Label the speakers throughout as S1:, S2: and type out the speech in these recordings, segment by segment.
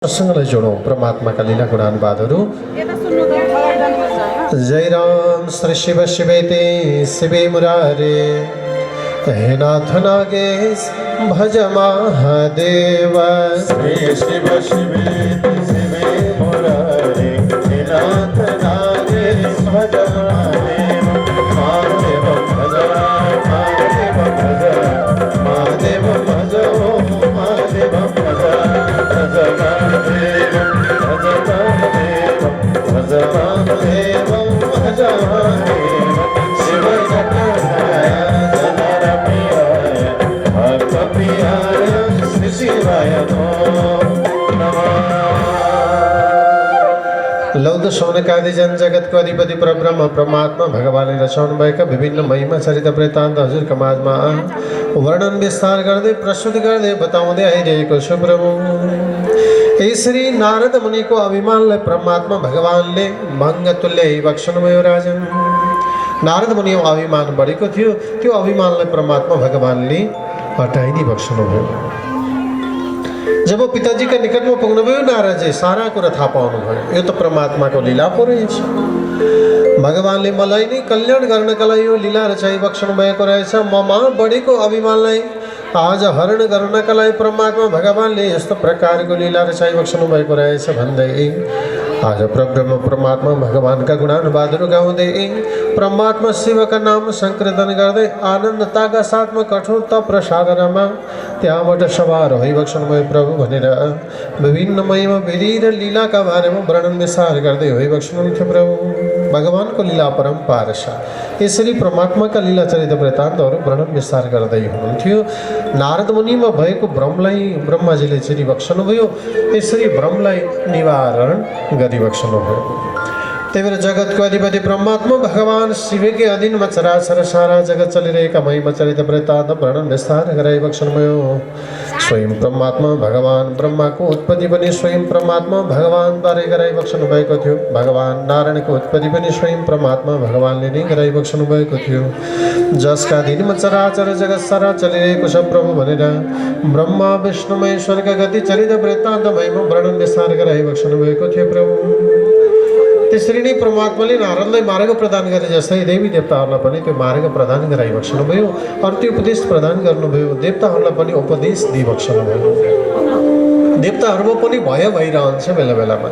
S1: प्रसंगलाई जोडौँ परमात्माका लीला गुणानुवादहरू। जय राम श्री शिव शिवेति शिवे मुरारे, हे नाथ नागेश भज महादेव।
S2: श्री शिव शिवेति शिवे मुरारे, हे नाथ नागेश भज महादेव। महादेव भज महादेव भज महादेव भज महादेव भज भज महादेव भज महादेव भज महादेव भज महादेव। शिव जटाधाय जटार प्रियाय भक्त प्रियाय श्री शिवाय नमः।
S1: लौद शौनकादि जन जगतको अधिपति परब्रह्म परमात्मा भगवानले रचाउनु भएका विभिन्न महिमा चरित वृत्तान्त हजुरका माझमा वर्णन विस्तार गर्दै प्रस्तुत गर्दै बताउँदै आइरहेको छु प्रभु। यसरी नारद मुनिको अभिमानलाई परमात्मा भगवानले भङ्ग तुल्याइ बक्सनुभयो राजन। नारद मुनिको अभिमान बढेको थियो, त्यो अभिमानलाई परमात्मा भगवानले हटाइदिई बक्सनुभयो। जब पिताजीका निकटमा पुग्नुभयो नारदजी सारा कुरा थाहा पाउनुभयो, यो त परमात्माको लीला पो रहेछ। भगवानले मलाई नै कल्याण गर्नका लागि यो लीला रचाइ बक्सनु भएको रहेछ। ममा बढेको अभिमानलाई आज हरण गर्नका लागि परमात्मा भगवानले यस्तो प्रकारको लीला रचाइ बक्सनु भएको रहेछ भन्दै आज परब्रह्म परमात्मा भगवानका गुणानुवादहरू गाउँदै परमात्मा शिवका नाम संकीर्तन गर्दै आनन्दताका साथमा कठोर तप र साधनामा त्यहाँबाट सवार भइबक्सनुभयो प्रभु भनेर विभिन्न महिमा विधि र लीलाका बारेमा वर्णन विस्तार गर्दै भइबक्सनुहुन्थ्यो प्रभु। भगवानको लीला परम्पार छ। यसरी परमात्माका लीला चरित वृत्तान्तहरू वर्णन विस्तार गर्दै हुनुहुन्थ्यो। नारद मुनिमा भएको भ्रमलाई ब्रह्माजीले चिरिबक्सनुभयो, यसरी भ्रमलाई निवारण गरिबक्सनुभयो। त्यही भएर जगतको अधिपति परमात्मा भगवान शिवकै अधीनमा चराचर सारा जगत चलिरहेका महिमा चरित वृत्तान्त वर्णन विस्तार गराइबक्सनुभयो। स्वयं परमात्मा भगवान ब्रह्माको उत्पत्ति पनि स्वयं परमात्मा भगवानद्वारा गराइबक्सनु भएको थियो। भगवान नारायणको उत्पत्ति पनि स्वयं परमात्मा भगवानले नै गराइबक्सनु भएको थियो। जसका अधीनमा चराचर जगत सारा चलिरहेको छ प्रभु भनेर ब्रह्मा विष्णु महेश्वरका गति चरित वृत्तान्त महिमा वर्णन विस्तार गराइबक्सनु भएको थियो प्रभु। त्यसरी नै परमात्माले नारदलाई मार्ग प्रदान गरे जस्तै देवी देवताहरूलाई पनि त्यो मार्ग प्रदान गराइबक्सनुभयो, अर्को उपदेश प्रदान गर्नुभयो। देवताहरूलाई पनि उपदेश दिइबक्सनुभयो। देवताहरूमा पनि भय भइरहन्छ बेला बेलामा।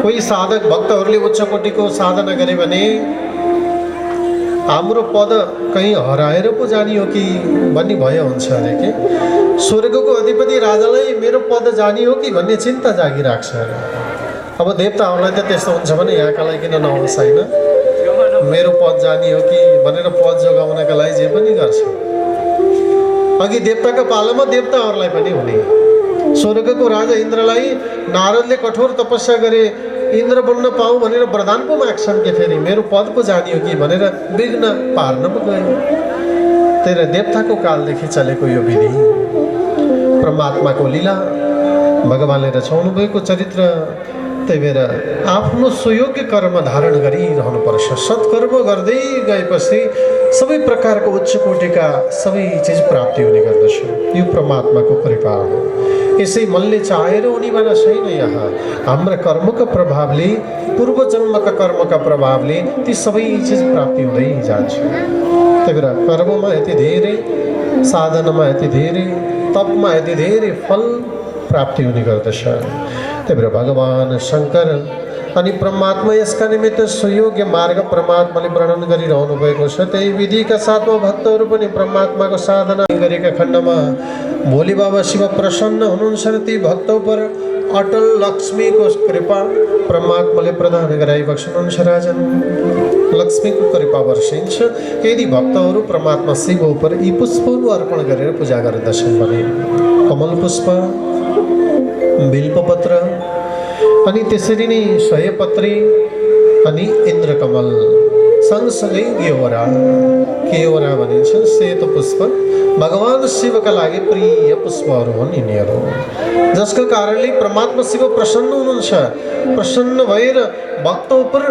S1: कोही साधक भक्तहरूले उच्च कोटिको साधना गरे भने हाम्रो पद कहीँ हराएर पो जाने हो कि भन्ने भय हुन्छ अरे के। स्वर्गको अधिपति राजालाई मेरो पद जाने हो कि भन्ने चिन्ता जागिराख्छ अरे। अब देवताहरूलाई त त्यस्तो हुन्छ भने यहाँका लागि किन नहोस् होइन, मेरो पद जाने हो कि भनेर पद जोगाउनका लागि जे पनि गर्छ। अघि देवताका पालामा देवताहरूलाई पनि हुने। स्वर्गको राजा इन्द्रलाई नारदले कठोर तपस्या गरे इन्द्र बन्न पाऊँ भनेर वरदान पो माग्छन् के फेरि मेरो पद पो जाने हो कि भनेर विघ्न पार्न पो गयो। त्यही देवताको कालदेखि चलेको यो विधि परमात्माको लीला भगवानले रचाउनु भएको चरित्र। त्यही भएर आफ्नो सुयोग्य कर्म धारण गरिरहनुपर्छ। सत्कर्म गर्दै गएपछि सबै प्रकारको उच्च कोटिका सबै चिज प्राप्ति हुने गर्दछ। यो परमात्माको कृपा हो। यसै मनले चाहेर हुनेवाला छैन। यहाँ हाम्रा कर्मका प्रभावले पूर्व जन्मका कर्मका प्रभावले ती सबै चिज प्राप्ति हुँदै जान्छ। त्यही भएर कर्ममा यति धेरै, साधनामा यति धेरै, तपमा यति धेरै फल प्राप्ति हुने गर्दछ। त्यही भएर भगवान शङ्कर अनि परमात्मा यसका निमित्त सुयोग्य मार्ग परमात्माले वर्णन गरिरहनु भएको छ। त्यही विधिका साथमा भक्तहरू पनि परमात्माको साधना गरेका खण्डमा भोले बाबा शिव प्रसन्न हुनुहुन्छ र ती भक्तों पर अटल लक्ष्मीको कृपा परमात्माले प्रदान गराइबक्सनुहुन्छ राजन। लक्ष्मीको कृपा वर्षिन्छ यदि भक्तहरू परमात्मा शिव उपर यी पुष्पहरू अर्पण गरेर पूजा गर्दछन् भने कमल पुष्प, बिल्पपत्र अनि त्यसरी नै सयपत्री अनि इन्द्रकमल सँगसँगै केवरा भनिन्छ सेतो पुष्प भगवान शिवका लागि प्रिय पुष्पहरू हुन् यिनीहरू, जसको कारणले परमात्मा शिव प्रसन्न हुनुहुन्छ। प्रसन्न भएर भक्त उपर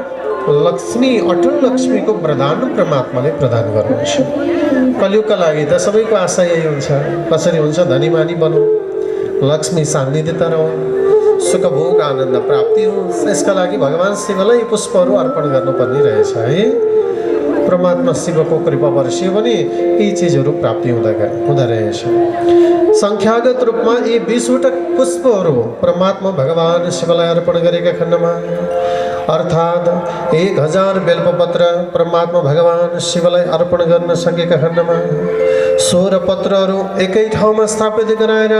S1: लक्ष्मी अटल लक्ष्मीको वरदान परमात्माले प्रदान गर्नुहुन्छ। कलियुगका लागि त सबैको आशा यही हुन्छ, कसरी हुन्छ धनीमानी बनौँ, लक्ष्मी सान्निध्यता रहौँ, सुख भोग आनन्द प्राप्ति होस् यसका लागि भगवान शिवलाई पुष्पहरू अर्पण गर्नुपर्ने रहेछ है। परमात्मा शिवको कृपा बरसियो भने यी चिजहरू प्राप्ति हुँदो रहेछ। संख्यागत रूपमा यी 20वटा पुष्पहरू परमात्मा भगवान शिवलाई अर्पण गरेका खण्डमा अर्थात् 1000 बेलपत्र परमात्मा भगवान शिवलाई अर्पण गर्न सकेका खण्डमा 16 पत्रहरू एकै ठाउँमा स्थापित गराएर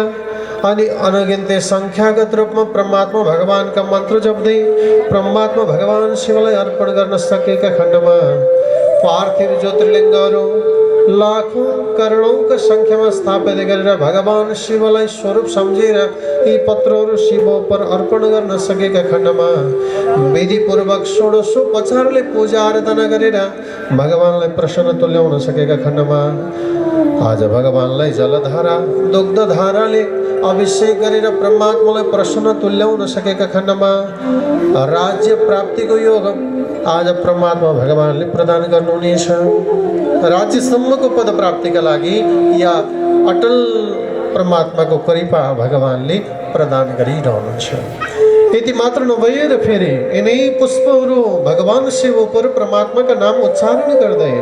S1: अनि अनगिन्ते संख्यागत रूपमा परमात्मा भगवानका मन्त्र जप्दै परमात्मा भगवान शिवलाई अर्पण गर्न सकेका खण्डमा पार्थिव ज्योतिर्लिङ्गहरू लाखौं करोडौंका संख्यामा स्थापित गरेर भगवान शिवलाई स्वरूप सम्झेर यी पत्रहरू शिव पर अर्पण गर्न सकेका खण्डमा विधिपूर्वक 16उपचारले पूजा आराधना गरेर भगवानलाई प्रसन्न तुल्याउन सकेका खण्डमा आज भगवानलाई जलधारा दुग्धधाराले अभिषेक गरेर परमात्मालाई प्रसन्न तुल्याउन सकेका खण्डमा राज्य प्राप्तिको योग आज परमात्मा भगवानले प्रदान गर्नुहुनेछ। राज्यसम्मको पद प्राप्तिका लागि या अटल परमात्माको कृपा भगवानले प्रदान गरिरहनुहुन्छ। यति मात्र नभएर फेरि यिनै पुष्पहरू भगवान शिव उपर परमात्माका नाम उच्चारण गर्दै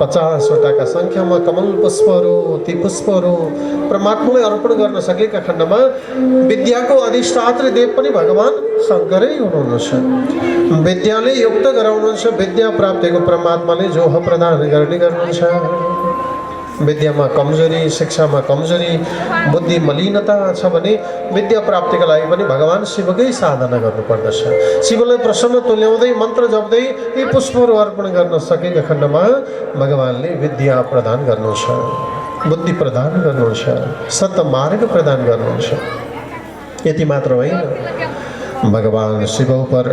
S1: 50वटाका संख्यामा कमल पुष्पहरू ती पुष्पहरू परमात्मालाई अर्पण गर्न सकेका खण्डमा विद्याको अधिष्ठात्री देव पनि भगवान शङ्करै हुनुहुन्छ। विद्याले युक्त गराउनुहुन्छ, विद्या प्राप्तिको परमात्माले जोह प्रदान गर्ने गर्नुहुन्छ। विद्यामा कमजोरी शिक्षामा कमजोरी बुद्धि मलिनता छ भने विद्या प्राप्तिका लागि पनि भगवान शिवकै साधना गर्नुपर्दछ। शिवलाई प्रसन्न तुल्याउँदै मन्त्र जप्दै यी पुष्पहरू अर्पण गर्न सकेका खण्डमा भगवानले विद्या प्रदान गर्नुहुन्छ, बुद्धि प्रदान गर्नुहुन्छ, सत्मार्ग प्रदान गर्नुहुन्छ। यति मात्र होइन, भगवान शिव पर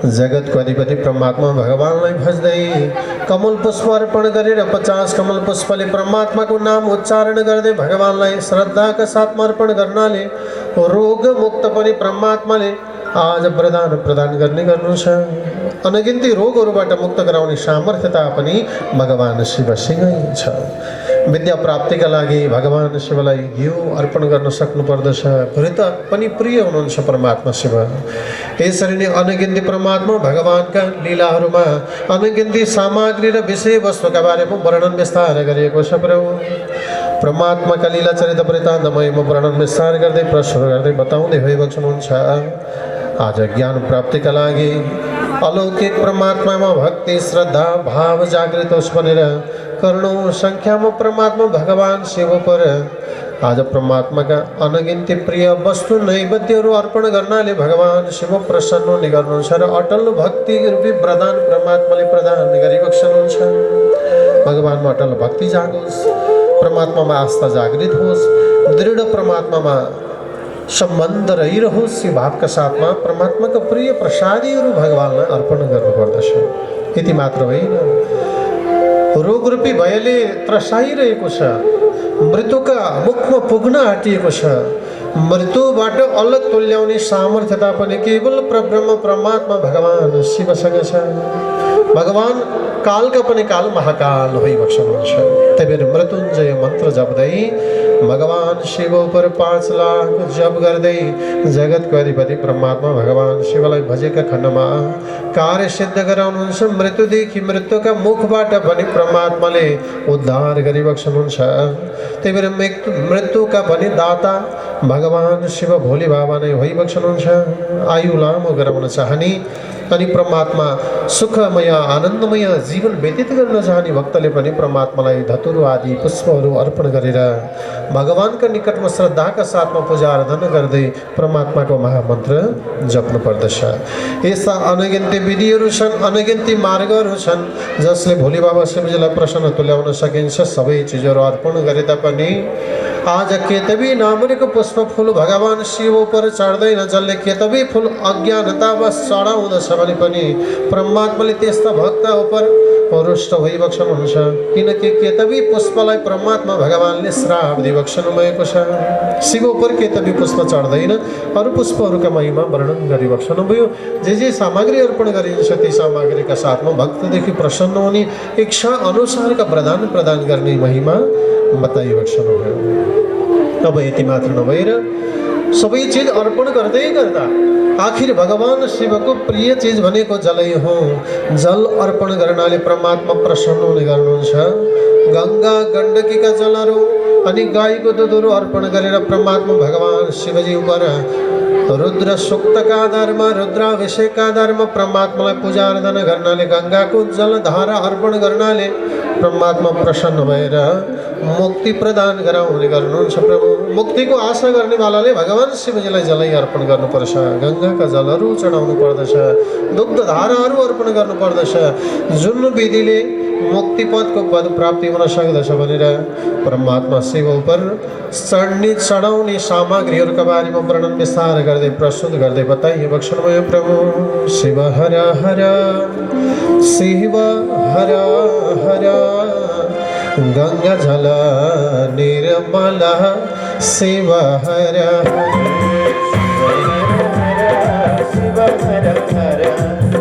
S1: जगतको अधिपति परमात्मा भगवानलाई भज्दै कमल पुष्प अर्पण गरेर 50 कमल पुष्पले परमात्माको नाम उच्चारण गर्दै भगवानलाई श्रद्धाका साथमा अर्पण गर्नाले रोग मुक्त पनि परमात्माले आज वरदान प्रदान गर्ने गर्नुहुन्छ। अनगिन्ती रोगहरूबाट मुक्त गराउने सामर्थ्यता पनि भगवान शिवसँगै छ। विद्या प्राप्तिका लागि भगवान शिवलाई घिउ अर्पण गर्न सक्नु पर्दछ। घृत पनि प्रिय हुनुहुन्छ परमात्मा शिव। यसरी नै अनगिन्ती परमात्मा भगवानका लीलाहरूमा अनगिन्ती सामग्री र विषय वस्तुका बारेमा वर्णन विस्तार गरिएको छ। परमात्माका लीला चरित वृत्तान्तमयमा वर्णन विस्तार गर्दै प्रश्न गर्दै बताउँदै भइरहेको हुनुहुन्छ। आज ज्ञान प्राप्तिका लागि अलौकिक परमात्मामा भक्ति श्रद्धा भाव जागृत होस् भनेर करोडौं संख्यामा परमात्मा भगवान शिव पर आज परमात्माका अनगिन्ती प्रिय वस्तु नैवेद्यहरू अर्पण गर्नाले भगवान शिव प्रसन्न हुने गर्नुहुन्छ र अटल भक्ति रूपी वरदान परमात्माले प्रदान गरिबक्सनुहुन्छ। भगवानमा अटल भक्ति जागोस्, परमात्मामा आस्था जागृत होस्, दृढ परमात्मामा सम्बन्ध रहिरहोस्। यो भावका साथमा परमात्माका प्रिय प्रसादीहरू भगवानलाई अर्पण गर्नुपर्दछ। यति मात्र होइन, रोगरूपी भयले त्रसाइरहेको छ, मृत्युका मुखमा पुग्न आँटिएको छ, मृत्युबाट अलग तुल्याउने सामर्थ्यता पनि केवल परब्रह्म परमात्मा भगवान शिवसँग छ। भगवान कालका पनि काल महाकाल भइबक्सनुहुन्छ। त्यही भएर मृत्युञ्जय मन्त्र जप्दै भगवान शिव पर 5 लाख जप गर्दै जगतको अधिपति परमात्मा भगवान शिवलाई भजेका खण्डमा कार्य सिद्ध गराउनुहुन्छ। मृत्युदेखि मृत्युका मुखबाट पनि परमात्माले उद्धार गरिबक्सनुहुन्छ। त्यही भएर मृत्युका पनि दाता भगवान शिव भोले बाबा नै भइबक्सनुहुन्छ। आयु लामो गराउन चाहने अनि परमात्मा सुखमय आनन्दमय जीवन व्यतीत गर्न चाहने भक्तले पनि परमात्मालाई धतुरो आदि पुष्पहरू अर्पण गरेर भगवानका निकटमा श्रद्धाका साथमा पूजा आराधना गर्दै परमात्माको महामन्त्र जप्नु पर्दछ। यस्ता अनगिन्ती विधिहरू छन्, अनगिन्ती मार्गहरू छन् जसले भोले बाबा शिवजीलाई प्रसन्न तुल्याउन सकिन्छ। सबै चिजहरू अर्पण गरे तापनि आज केतवी नामको पुष्प फूल भगवान शिव पर चढ्दैन। जसले केतवी फूल अज्ञानतावश चढाउँदछ भने पनि परमात्माले त्यस्ता भक्त उपर रुष्ट भइबक्सनुहुन्छ। किनकि केतवी पुष्पलाई परमात्मा भगवानले श्राप दिइबक्सनु भएको छ। शिव उपर केतवी पुष्प चढ्दैन, अरू पुष्पहरूका महिमा वर्णन गरिबक्सनु भयो। जे सामग्री अर्पण गरिन्छ ती सामग्रीका साथमा भक्तदेखि प्रसन्न हुने इच्छा अनुसारका वरदान प्रदान गर्ने महिमा बताइबक्सनु भयो। अब यति मात्र नभएर सबै चिज अर्पण गर्दै गर्दा आखिर भगवान शिवको प्रिय चिज भनेको जलै हो। जल अर्पण गर्नाले परमात्मा प्रसन्न हुने गर्नुहुन्छ। गंगा गण्डकीका जलहरू अनि गाईको दुधहरू अर्पण गरेर परमात्मा भगवान शिवजी उपर रुद्र सूक्तका आधारमा रुद्राभिषेकका आधारमा परमात्मालाई पूजा आराधना गर्नाले गंगाको जलधारा अर्पण गर्नाले परमात्मा प्रसन्न भएर मुक्ति प्रदान गराउने गर्नुहुन्छ। प्रभु मुक्तिको आशा गर्नेवालाले भगवान शिवजीलाई जलै अर्पण गर्नुपर्छ, गंगाका जलहरू चढाउनु पर्दछ, दुग्धधाराहरू अर्पण गर्नुपर्दछ। जुन विधिले मुक्ति पदको पद प्राप्ति हुन सक्दछ भनेर परमात्मा शिव उपर चढाउने सामग्रीहरूका बारेमा वर्णन विस्तार गर्दै प्रस्तुत गर्दै बताइए बक्सनुभयो। प्रभु शिव हर हर शिव हर हर गंगा जल निर्मल शिव हर
S2: शिव हर हर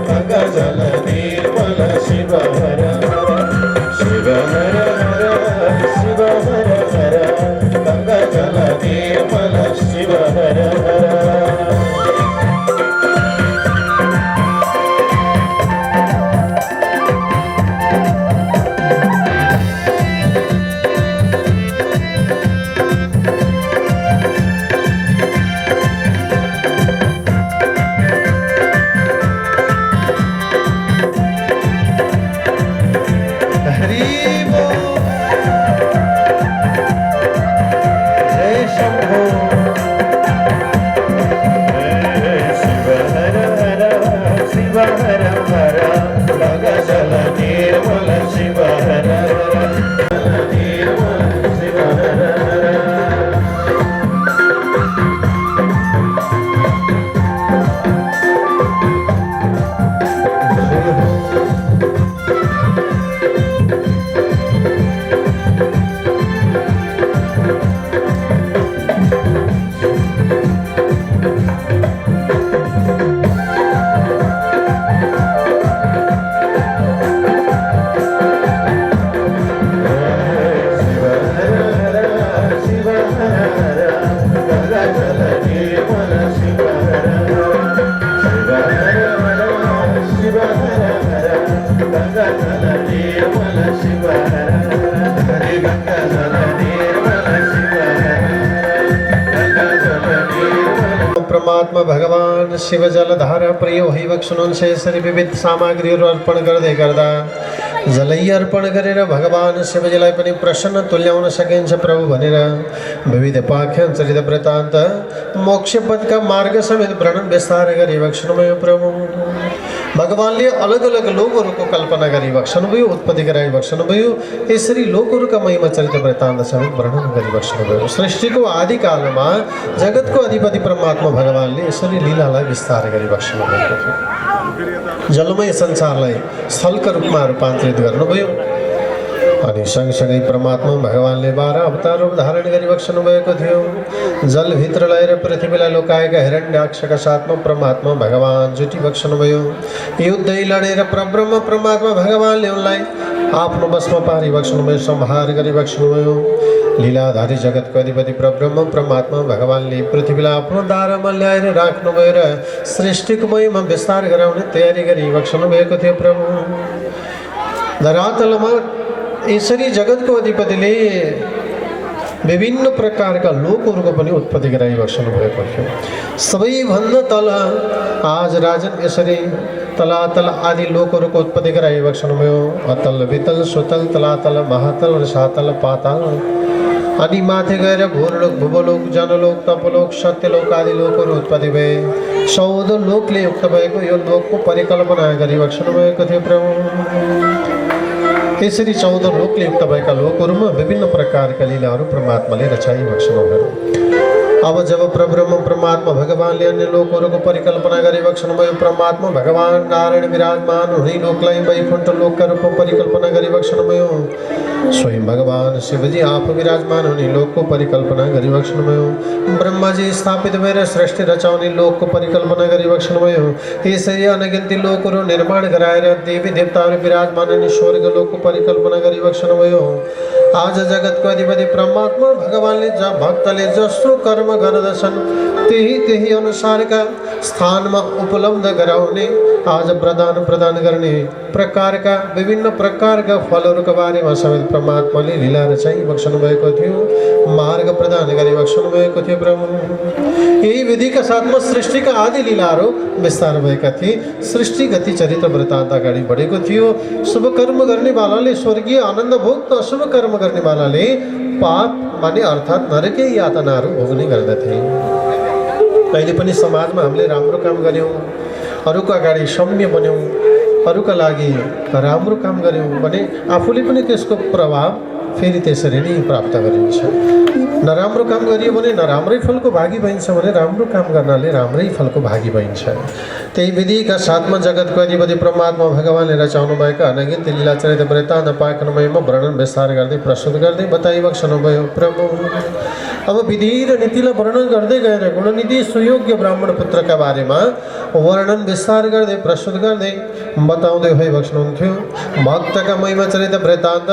S2: गंगा जल निर्मल शिव हर शिव हर हर शिव हर हर गंगा जल निर्मल शिव हर हर।
S1: परमात्मा भगवान शिव जलधारा प्रिय भइबक्सुनुहुन्छ। यसरी विविध सामग्रीहरू अर्पण गर्दै गर्दा जलै अर्पण गरेर भगवान शिवजीलाई पनि प्रसन्न तुल्याउन सकिन्छ प्रभु भनेर विविध पाख्यान चरित वृत्तान्त मोक्ष पदका मार्ग समेत वर्णन विस्तार गरिबक्सनुभयो। प्रभु भगवानले अलग अलग लोकहरूको कल्पना गरिबक्सनुभयो, उत्पत्ति गराइबक्सनुभयो। यसरी लोकहरूका महिमा चरित वृत्तान्त समेत वर्णन गरिबक्सनुभयो। सृष्टिको आदिकालमा जगतको अधिपति परमात्मा भगवानले यसरी लीलालाई विस्तार गरिबक्सनुभएको थियो। जलमय संसारलाई स्थलका रूपमा रूपान्तरित गर्नुभयो। अनि सँगसँगै परमात्मा भगवानले 12 अवतार रूप धारण गरिबक्सनु भएको थियो। जलभित्र रहेर पृथ्वीलाई लोकाएका हिरण्याक्षका साथमा परमात्मा भगवान जुटिबक्सनु भयो। युद्धै लडेर परब्रह्म परमात्मा भगवानले उनलाई आफ्नो वशमा पारिबक्सनु भयो, संहार गरिबक्सनु भयो। लीलाधारी जगतको अधिपति परब्रह्म परमात्मा भगवानले पृथ्वीलाई आफ्नो दारामा ल्याएर राख्नुभयो र सृष्टिको महिमा विस्तार गराउने तयारी गरिबक्सनु भएको थियो। प्रभु धरातलमा यसरी जगतको अधिपतिले विभिन्न प्रकारका लोकहरूको पनि उत्पत्ति गराइबक्सनु भएको थियो। सबैभन्दा तल आज राजन यसरी तलातल आदि लोकहरूको उत्पत्ति गराइबक्सनु भयो। अतल वितल सुतल तलातल महातल र सातल पाताल अनि माथि गएर भूरलोक भूवलोक जनलोक तपलोक सत्यलोक आदि लोकहरू उत्पत्ति भए। 14 लोकले युक्त भएको यो लोकको परिकल्पना गरिबक्सनु भएको थियो। प्रभु यसरी 14 लोकले युक्त भएका लोकहरूमा विभिन्न प्रकारका लीलाहरू परमात्माले रचाइबक्सनुभयो। अब जब परब्रह्म परमात्मा भगवानले अन्य लोकहरूको परिकल्पना गरिबक्सनुभयो, परमात्मा भगवान नारायण विराजमान हुने लोकलाई वैकुण्ठ लोकका रूपमा परिकल्पना गरिबक्सनुभयो। स्वयं भगवान शिवजी आफू विराजमान हुने लोकको परिकल्पना गरिबक्सनुभयो। ब्रह्माजी स्थापित भएर सृष्टि रचाउने लोकको परिकल्पना गरिबक्सनुभयो। यसरी अनगिन्ती लोकहरू निर्माण गराएर देवी देवताहरू विराजमान हुने स्वर्ग लोकको परिकल्पना गरिबक्सनुभयो। आज जगतको अधिपति परमात्मा भगवानले भक्तले जस्तो कर्म कर्म गर्दछन् त्यही त्यही अनुसारका स्थानमा उपलब्ध गराउने आज प्रदान गर्ने प्रकारका विभिन्न प्रकारका फलहरूका बारेमा समेत परमात्माले लीला रचाइ बक्सनु भएको थियो, मार्ग प्रदान गरी बक्सनु भएको थियो प्रभु। यही विधिका साथमा सृष्टिका आदि लीलाहरू विस्तार भएका थिए। सृष्टि गति चरित्र वृत्तान्त अगाडि बढेको थियो। शुभ कर्म गर्नेवालाले स्वर्गीय आनन्द भोग त अशुभ कर्म गर्नेवालाले पाप माने अर्थात् नरकीय यातनाहरू भोग्ने गर्दथे। कहिले पनि समाजमा हामीले राम्रो काम गऱ्यौँ, अरूको अगाडि सौम्य बन्यौँ, अरूका लागि राम्रो काम गऱ्यौँ भने आफूले पनि त्यसको प्रभाव फेरि त्यसरी नै प्राप्त गरिन्छ। नराम्रो काम गरियो भने नराम्रै फलको भागी भइन्छ भने राम्रो काम गर्नाले राम्रै फलको भागी भइन्छ। त्यही विधिका साथमा जगतको अधिपति परमात्मा भगवानले रचाउनुभएका अनगिन्त लीला चरित्र वृत्तान्त पाकनमयमा वर्णन विस्तार गर्दै प्रस्तुत गर्दै बताइबक्सनुभयो प्रभु। अब विधि र नीतिलाई वर्णन गर्दै गएर गुणनिधि सुयोग्य ब्राह्मण पुत्रका बारेमा वर्णन विस्तार गर्दै प्रस्तुत गर्दै बताउँदै भइबक्सनुहुन्थ्यो। भक्तका महिमा चरित्र वृत्तान्त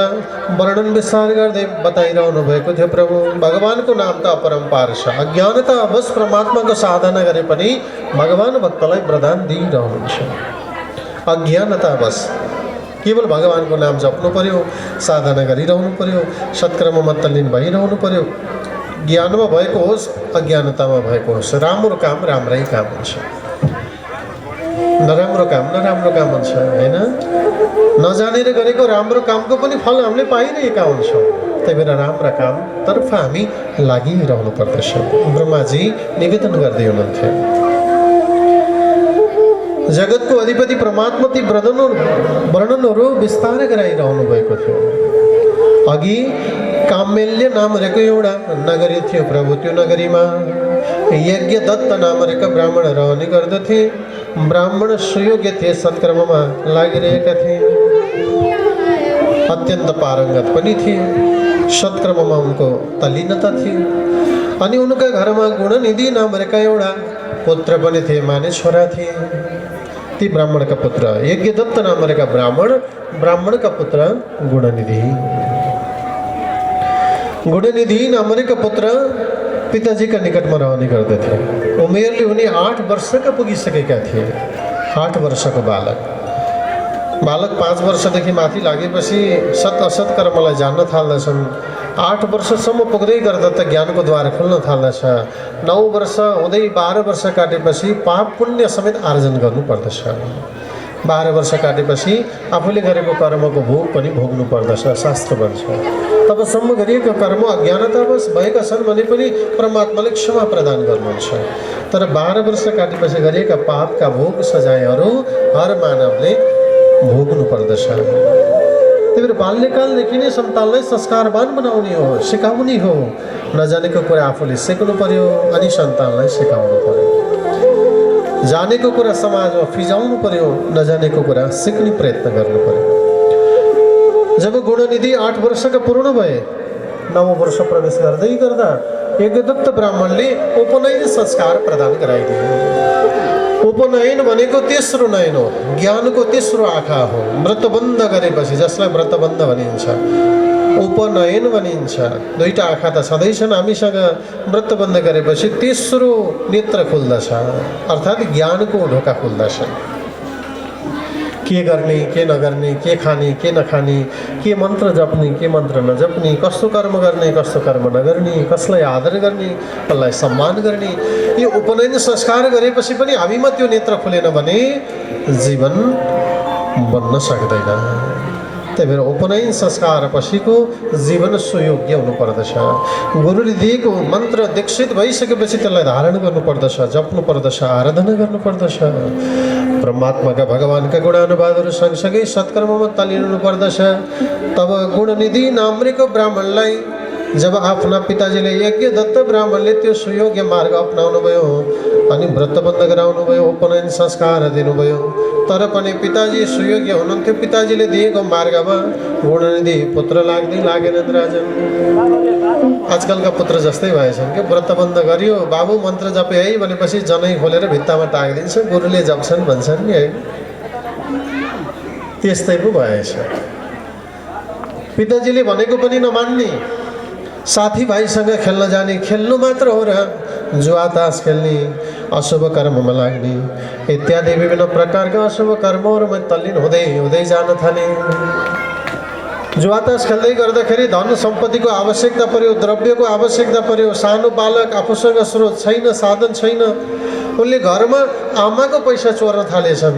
S1: वर्णन विस्तार गर्दै बताइरहनु भएको थियो प्रभु। भगवानको नाम त अपरम्पार छ। अज्ञानता अवश परमात्माको साधना गरे पनि भगवान भक्तलाई वरदान दिइरहनुहुन्छ। अज्ञानता अवश केवल भगवानको नाम जप्नु पर्यो, साधना गरिरहनु पर्यो, सत्कर्ममा तल्लीन भइरहनु पर्यो। ज्ञानमा भएको होस् अज्ञानतामा भएको होस्, राम्रो काम राम्रै काम हुन्छ, नराम्रो काम नराम्रो काम हुन्छ होइन। नजानेर गरेको राम्रो कामको पनि फल हामीले पाइरहेका हुन्छौँ। त्यही भएर राम्रा काम तर्फ हामी लागिरहनु पर्दछ। ब्रह्माजी निवेदन गर्दै हुनुहुन्थ्यो। जगतको अधिपति परमात्मा ती वर्णनहरू विस्तार गराइरहनु भएको थियो। अघि काम्यल्य नाम रहेको एउटा नगरी थियो प्रभु। त्यो नगरीमा यज्ञ दत्त नाम रहेका ब्राह्मण रहने गर्दथे। ब्राह्मण सुयोग्य थिए, सत्कर्ममा लागिरहेका थिए, अत्यन्त पारङ्गत पनि थिए, सत्कर्ममा उनको तल्लीनता थियो। अनि उनका घरमा गुणनिधि नाम रहेका एउटा पुत्र पनि थिए, माने छोरा थिए। ती ब्राह्मणका पुत्र यज्ञदत्त नाम रहेका ब्राह्मणका पुत्र गुणनिधि। गुणनिधि नाम रहेका पुत्र पिताजीका निकटमा रहने गर्दथे। उमेरले उनी 8 वर्षका पुगिसकेका थिए। 8 वर्षको बालक 5 वर्षदेखि माथि लागेपछि सत असत कर्मलाई जान्न थाल्दछन्। 8 वर्षसम्म पुग्दै गर्दा त ज्ञानको द्वार खुल्न थाल्दछ। 9 वर्ष हुँदै 12 वर्ष काटेपछि पाप पुण्य समेत आर्जन गर्नुपर्दछ। 12 वर्ष काटेपछि आफूले गरेको कर्मको भोग पनि भोग्नु पर्दछ, शास्त्र भन्छ। तबसम्म गरिएका कर्म अज्ञानतावश भएका छन् भने पनि परमात्माले क्षमा प्रदान गर्नुहुन्छ। तर 12 वर्ष काटेपछि गरिएका पापका भोग सजायहरू हर मानवले भोग्नु पर्दछ। त्यही भएर बाल्यकालदेखि नै सन्तानलाई संस्कारवान बनाउने हो, सिकाउने हो। नजानेको कुरा आफूले सिक्नु पर्यो अनि सन्तानलाई सिकाउनु पर्यो। जानेको कुरा समाजमा फिजाउनु पर्यो, नजानेको कुरा सिक्ने प्रयत्न गर्नु पर्यो। जब गुणनिधि 8 वर्षका पूर्ण भए, 9 वर्ष प्रवेश गर्दै गर्दा यज्ञदत्त ब्राह्मणले उपनयन संस्कार प्रदान गराइदिए। उपनयन भनेको तेस्रो नयन हो, ज्ञानको तेस्रो आँखा हो। व्रतबन्ध गरेपछि, जसलाई व्रतबन्ध भनिन्छ, उपनयन भनिन्छ। 2टा आँखा त छँदैछन् हामीसँग। व्रतबन्ध गरेपछि तेस्रो नेत्र खुल्दछ, अर्थात् ज्ञानको ढोका खुल्दछ। के गर्ने, के नगर्ने, के खाने, के नखाने, के मन्त्र जप्ने, के मन्त्र नजप्ने, कस्तो कर्म गर्ने, कस्तो कर्म नगर्ने, कसलाई आदर गर्ने, कसलाई सम्मान गर्ने, यो उपनयन संस्कार गरेपछि पनि हामीमा त्यो नेत्र खुलेन भने जीवन बन्न सक्दैन। त्यही भएर उपनयन संस्कार पछिको जीवन सुयोग्य हुनुपर्दछ। गुरुले दिएको मन्त्र दीक्षित भइसकेपछि त्यसलाई धारण गर्नुपर्दछ, जप्नु पर्दछ, आराधना गर्नुपर्दछ। परमात्माका भगवानका गुणानुवादहरू सँगसँगै सत्कर्ममा तालिनु पर्दछ। तब गुणनिधि नाम्रेको ब्राह्मणलाई जब आफ्ना पिताजीले यज्ञदत्त ब्राह्मणले त्यो सुयोग्य मार्ग अपनाउनु भयो अनि व्रतबन्ध गराउनु भयो, उपनयन संस्कार दिनुभयो। तर पनि पिताजी सुयोग्य हुनुहुन्थ्यो। पिताजीले दिएको मार्गमा गुणनिधि पुत्र लाग्दै लागेनन् राजन। आजकलका पुत्र जस्तै भएछन् कि व्रतबन्ध गरियो, बाबु मन्त्र जपे है भनेपछि जनै खोलेर भित्तामा टाकिदिन्छ, गुरुले जप्छन् भन्छन् नि है, त्यस्तै पो भएछ। पिताजीले भनेको पनि नमान्ने, साथीभाइसँग खेल्न जाने, खेल्नु मात्र हो र जुवा तास खेल्ने, अशुभ कर्ममा लाग्ने इत्यादि विभिन्न प्रकारका अशुभ कर्महरूमा तल्लीन हुँदै हुँदै जान थाले। जुवा तास खेल्दै गर्दाखेरि धन सम्पत्तिको आवश्यकता पर्यो, द्रव्यको आवश्यकता पर्यो। सानो बालक आफूसँग स्रोत छैन, साधन छैन, उनले घरमा आमाको पैसा चोर्न थालेछन्।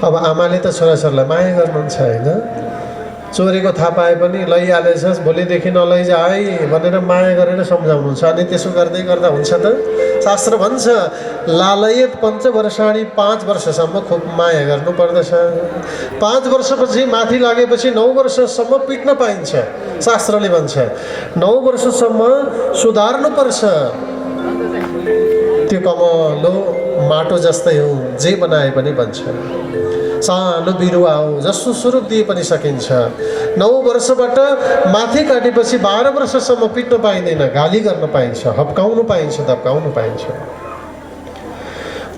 S1: अब आमाले त छोराछोरीलाई माया गर्नुहुन्छ होइन, चोरेको थाहा पाए पनि लैहालेछस्, भोलिदेखि नलैजा है भनेर माया गरेर सम्झाउनुहुन्छ। अनि त्यसो गर्दै गर्दा हुन्छ त? शास्त्र भन्छ लालयत पञ्चवर्षाणी, 5 वर्षसम्म खुब माया गर्नु पर्दछ। 5 वर्षपछि माथि लागेपछि 9 वर्षसम्म पिट्न पाइन्छ। शास्त्रले भन्छ 9 वर्षसम्म सुधार्नु पर्छ। त्यो कमलो माटो जस्तै हो, जे बनाए पनि बन्छ। सानो बिरुवा हो, जसो स्वरूप दिए पनि सकिन्छ। 9 वर्षबाट माथि काटेपछि 12 वर्षसम्म पिट्न पाइँदैन, गाली गर्न पाइन्छ, हप्काउनु पाइन्छ, धप्काउनु पाइन्छ।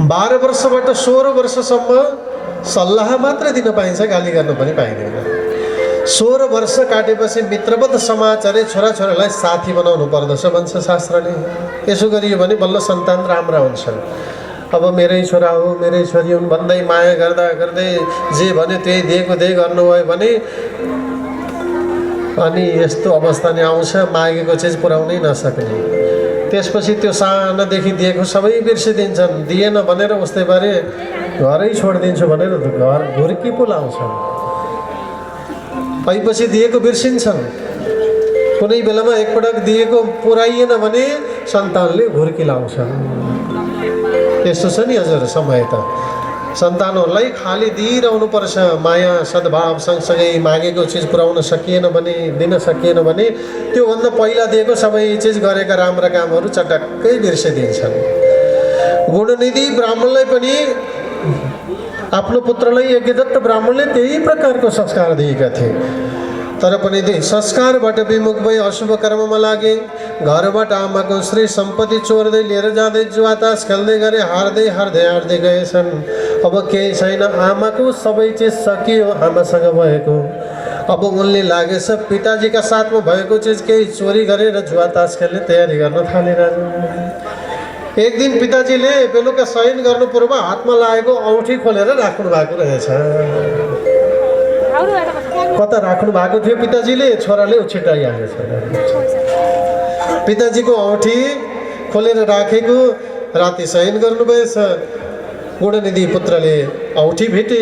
S1: 12 वर्षबाट 16 वर्षसम्म सल्लाह मात्र दिन पाइन्छ, गाली गर्न पनि पाइँदैन। 16 वर्ष काटेपछि मित्रवत समाचारले छोराछोरीलाई साथी बनाउनु पर्दछ भन्छ शास्त्रले। यसो गरियो भने बल्ल सन्तान राम्रा हुन्छन्। अब मेरै छोरा हो, मेरै छोरी हुन् भन्दै माया गर्दा गर्दै जे भन्यो त्यही दिएको त्यही गर्नुभयो भने अनि यस्तो अवस्था नै आउँछ, मागेको चिज पुर्याउनै नसक्ने। त्यसपछि त्यो सानोदेखि दिएको सबै बिर्सिदिन्छन्। दिएन भनेर उस्तै बारे घरै छोडिदिन्छु भनेर घर घुर्की पो लाउँछन्। पैपछि दिएको बिर्सिन्छन्। कुनै बेलामा एकपटक दिएको पुर्याइएन भने सन्तानले घुर्की लाउँछन्। यस्तो छ नि हजुर समय त। सन्तानहरूलाई खाली दिइरहनु पर्छ माया सद्भाव सँगसँगै। मागेको चिज पुर्याउन सकिएन भने, दिन सकिएन भने त्योभन्दा पहिला दिएको सबै चिज गरेका राम्रा कामहरू चटक्कै बिर्सिदिन्छन्। गुणनिधि ब्राह्मणलाई पनि आफ्नो पुत्रलाई यज्ञदत्त ब्राह्मणले त्यही प्रकारको संस्कार दिएका थिए। तर पनि संस्कारबाट विमुख भई अशुभ कर्ममा लागे। घरबाट आमाको श्री सम्पत्ति चोर्दै लिएर जाँदै जुवा तास खेल्दै गरे। हार्दै हार्दै हार्दै गएछन्। अब केही छैन, आमाको सबै चिज सकियो आमासँग भएको। अब उनले लागेछ पिताजीका साथमा भएको चिज केही चोरी गरेर जुवा तास खेल्ने तयारी गर्न थाले। एक दिन पिताजीले बेलुका शयन गर्नु पूर्व हातमा लागेको औँठी खोलेर राख्नु भएको रहेछ। कता राख्नु भएको थियो पिताजीले, छोराले उछिटाइहालेछ। पिताजीको औँठी खोलेर राखेको राति शयन गर्नुभएछ। गुणनिधि पुत्रले औँठी भेटे,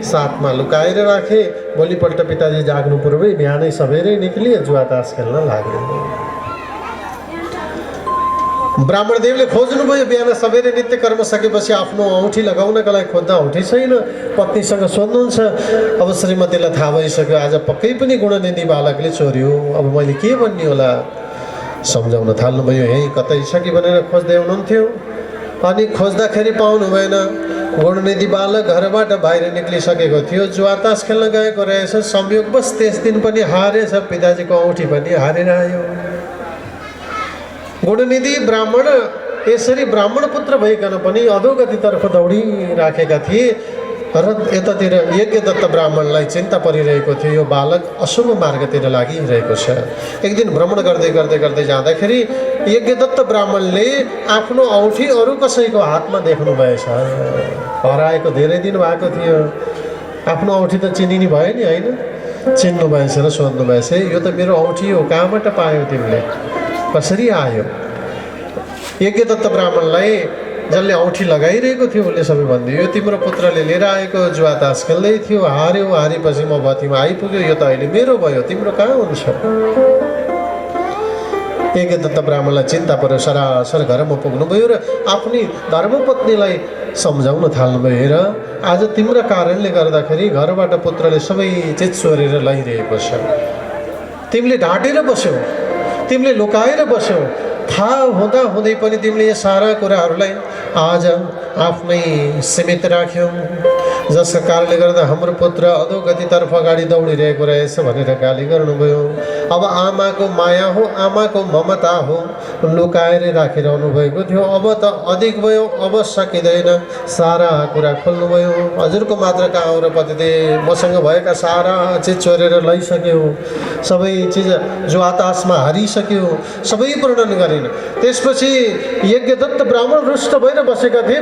S1: साथमा लुकाएर राखे। भोलिपल्ट पिताजी जाग्नु पूर्वै बिहानै सबेरै निक्लिए, जुवा तास खेल्न लागे। ब्राह्मणदेवले खोज्नुभयो। बिहान सबेरै नित्य कर्म सकेपछि आफ्नो औँठी लगाउनका लागि खोज्दा औँठी छैन। पत्नीसँग सोध्नुहुन्छ। अब श्रीमतीलाई थाहा भइसक्यो आज पक्कै पनि गुणनिधि बालकले चोर्यो। अब मैले के भन्ने होला? सम्झाउन थाल्नुभयो। यहीँ कतै छ कि भनेर खोज्दै हुनुहुन्थ्यो। अनि खोज्दाखेरि पाउनु भएन। गुणनिधि बालक घरबाट बाहिर निक्लिसकेको थियो, जुवा तास खेल्न गएको रहेछ। संयोगवश त्यस दिन पनि हारेछ, पिताजीको औँठी पनि हारेर आयो। गुणनिधि ब्राह्मण यसरी ब्राह्मण पुत्र भइकन पनि अधोगतितर्फ दौडिराखेका थिए र यतातिर यज्ञदत्त ब्राह्मणलाई चिन्ता परिरहेको थियो, यो बालक अशुभ मार्गतिर लागिरहेको छ। एक दिन भ्रमण गर्दै गर्दै गर्दै जाँदाखेरि यज्ञदत्त ब्राह्मणले आफ्नो औँठी अरू कसैको हातमा देख्नुभएछ। हराएको धेरै दिन भएको थियो। आफ्नो औँठी त चिनिने भयो नि होइन? चिन्नु भएछ र सोध्नु भएछ, यो त मेरो औँठी हो, कहाँबाट पायो तिमीले, कसरी आयो? यज्ञदत्त ब्राह्मणलाई जसले औँठी लगाइरहेको थियो उसले सबै भनिदियो, यो तिम्रो पुत्रले लिएर आएको, जुवा तास खेल्दै थियो, हार्यो, हारेपछि म बत्तीमा आइपुग्यो, यो त अहिले मेरो भयो, तिम्रो कहाँ हुन्छ? यज्ञदत्त ब्राह्मणलाई चिन्ता पर्यो। सरासर घरमा पुग्नुभयो र आफ्नी धर्मपत्नीलाई सम्झाउन थाल्नुभयो। हेर, आज तिम्रो कारणले गर्दाखेरि घरबाट पुत्रले सबै चिज चोरेर लैरहेको छ। तिमीले ढाँटेर बस्यौ, तिमीले लुकाएर बस्यौ। थाहा हुँदा हुँदै पनि तिमीले यो सारा कुराहरूलाई आज आफ्नै सीमित राख्यौ। जसका कारणले गर्दा हाम्रो पुत्र अधोगतितर्फ अगाडि दौडिरहेको रहेछ भनेर गाली गर्नुभयो। अब आमाको माया हो, आमाको ममता हो लुकाएर राखिरहनु भएको थियो, अब त अधिक भयो, अब सकिँदैन, सारा कुरा खोल्नुभयो। हजुरको मात्र कहाँ हो र पतिदेव, मसँग भएका सारा चिज चोरेर लैसक्यो, सबै चिज जो आकाशमा हारिसक्यो, सबै वर्णन गरिन्। त्यसपछि यज्ञदत्त ब्राह्मण रुष्ट भएर बसेका थिए।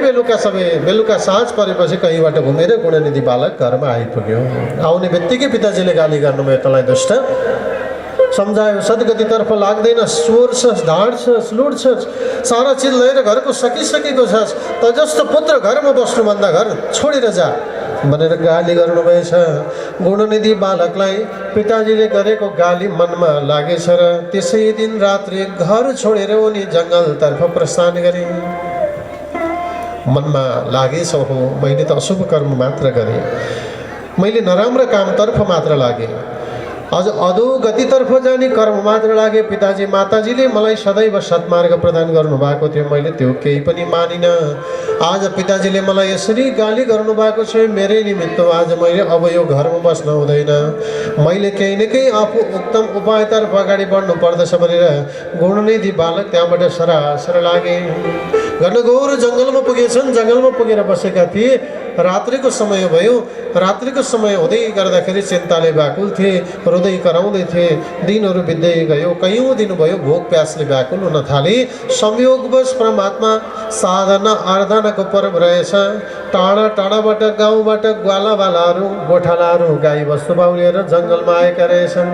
S1: बेलुका साँझ परेपछि कहीँबाट घुमेर गुणनिधि बालक घरमा आइपुग्यो। आउने बित्तिकै पिताजीले गाली गर्नुभयो, तँलाई दुष्ट, सम्झायो सद्गतितर्फ लाग्दैन, चोर्छस्, ढाँड्छस्, लुट्छस्, सारा चिज लिएर घरको सकिसकेको छस्, त जस्तो पुत्र घरमा बस्नुभन्दा घर छोडेर जा भनेर गाली गर्नुभएछ। गुणनिधि बालकलाई पिताजीले गरेको गाली मनमा लागेछ र त्यसै दिन रात्रि घर छोडेर उनी जङ्गलतर्फ प्रस्थान गरे। मनमा लागेछ, हो मैले त अशुभ कर्म मात्र गरेँ, मैले नराम्रो कामतर्फ मात्र लागेँ, अझ अधोगतितर्फ जाने कर्म मात्र लागे। पिताजी माताजीले मलाई सदैव सत्मार्ग प्रदान गर्नुभएको थियो, मैले त्यो केही पनि मानिनँ। आज पिताजीले मलाई यसरी गाली गर्नुभएको छ, मेरै निमित्त आज मैले अब यो घरमा बस्न हुँदैन, मैले केही न केही आफू उत्तम उपायतर्फ अगाडि बढ्नु पर्दछ भनेर गुणनिधि बालक त्यहाँबाट सरासर लागे। घनघोर जङ्गलमा पुगेछन्। जङ्गलमा पुगेर बसेका थिए। रात्रिको समय भयो। रात्रिको समय हुँदै गर्दाखेरि चिन्ताले व्याकुल थिए, रुँदै कराउँदै थिए। दिनहरू बित्दै गयो, कयौँ दिन भयो भोक प्यासले व्याकुल हुन थाले। संयोगवश परमात्मा साधना आराधनाको पर्व रहेछ। टाढा टाढाबाट गाउँबाट ग्वालावालाहरू, गोठालाहरू गाई बस्तु बाउलिएर जङ्गलमा आएका रहेछन्।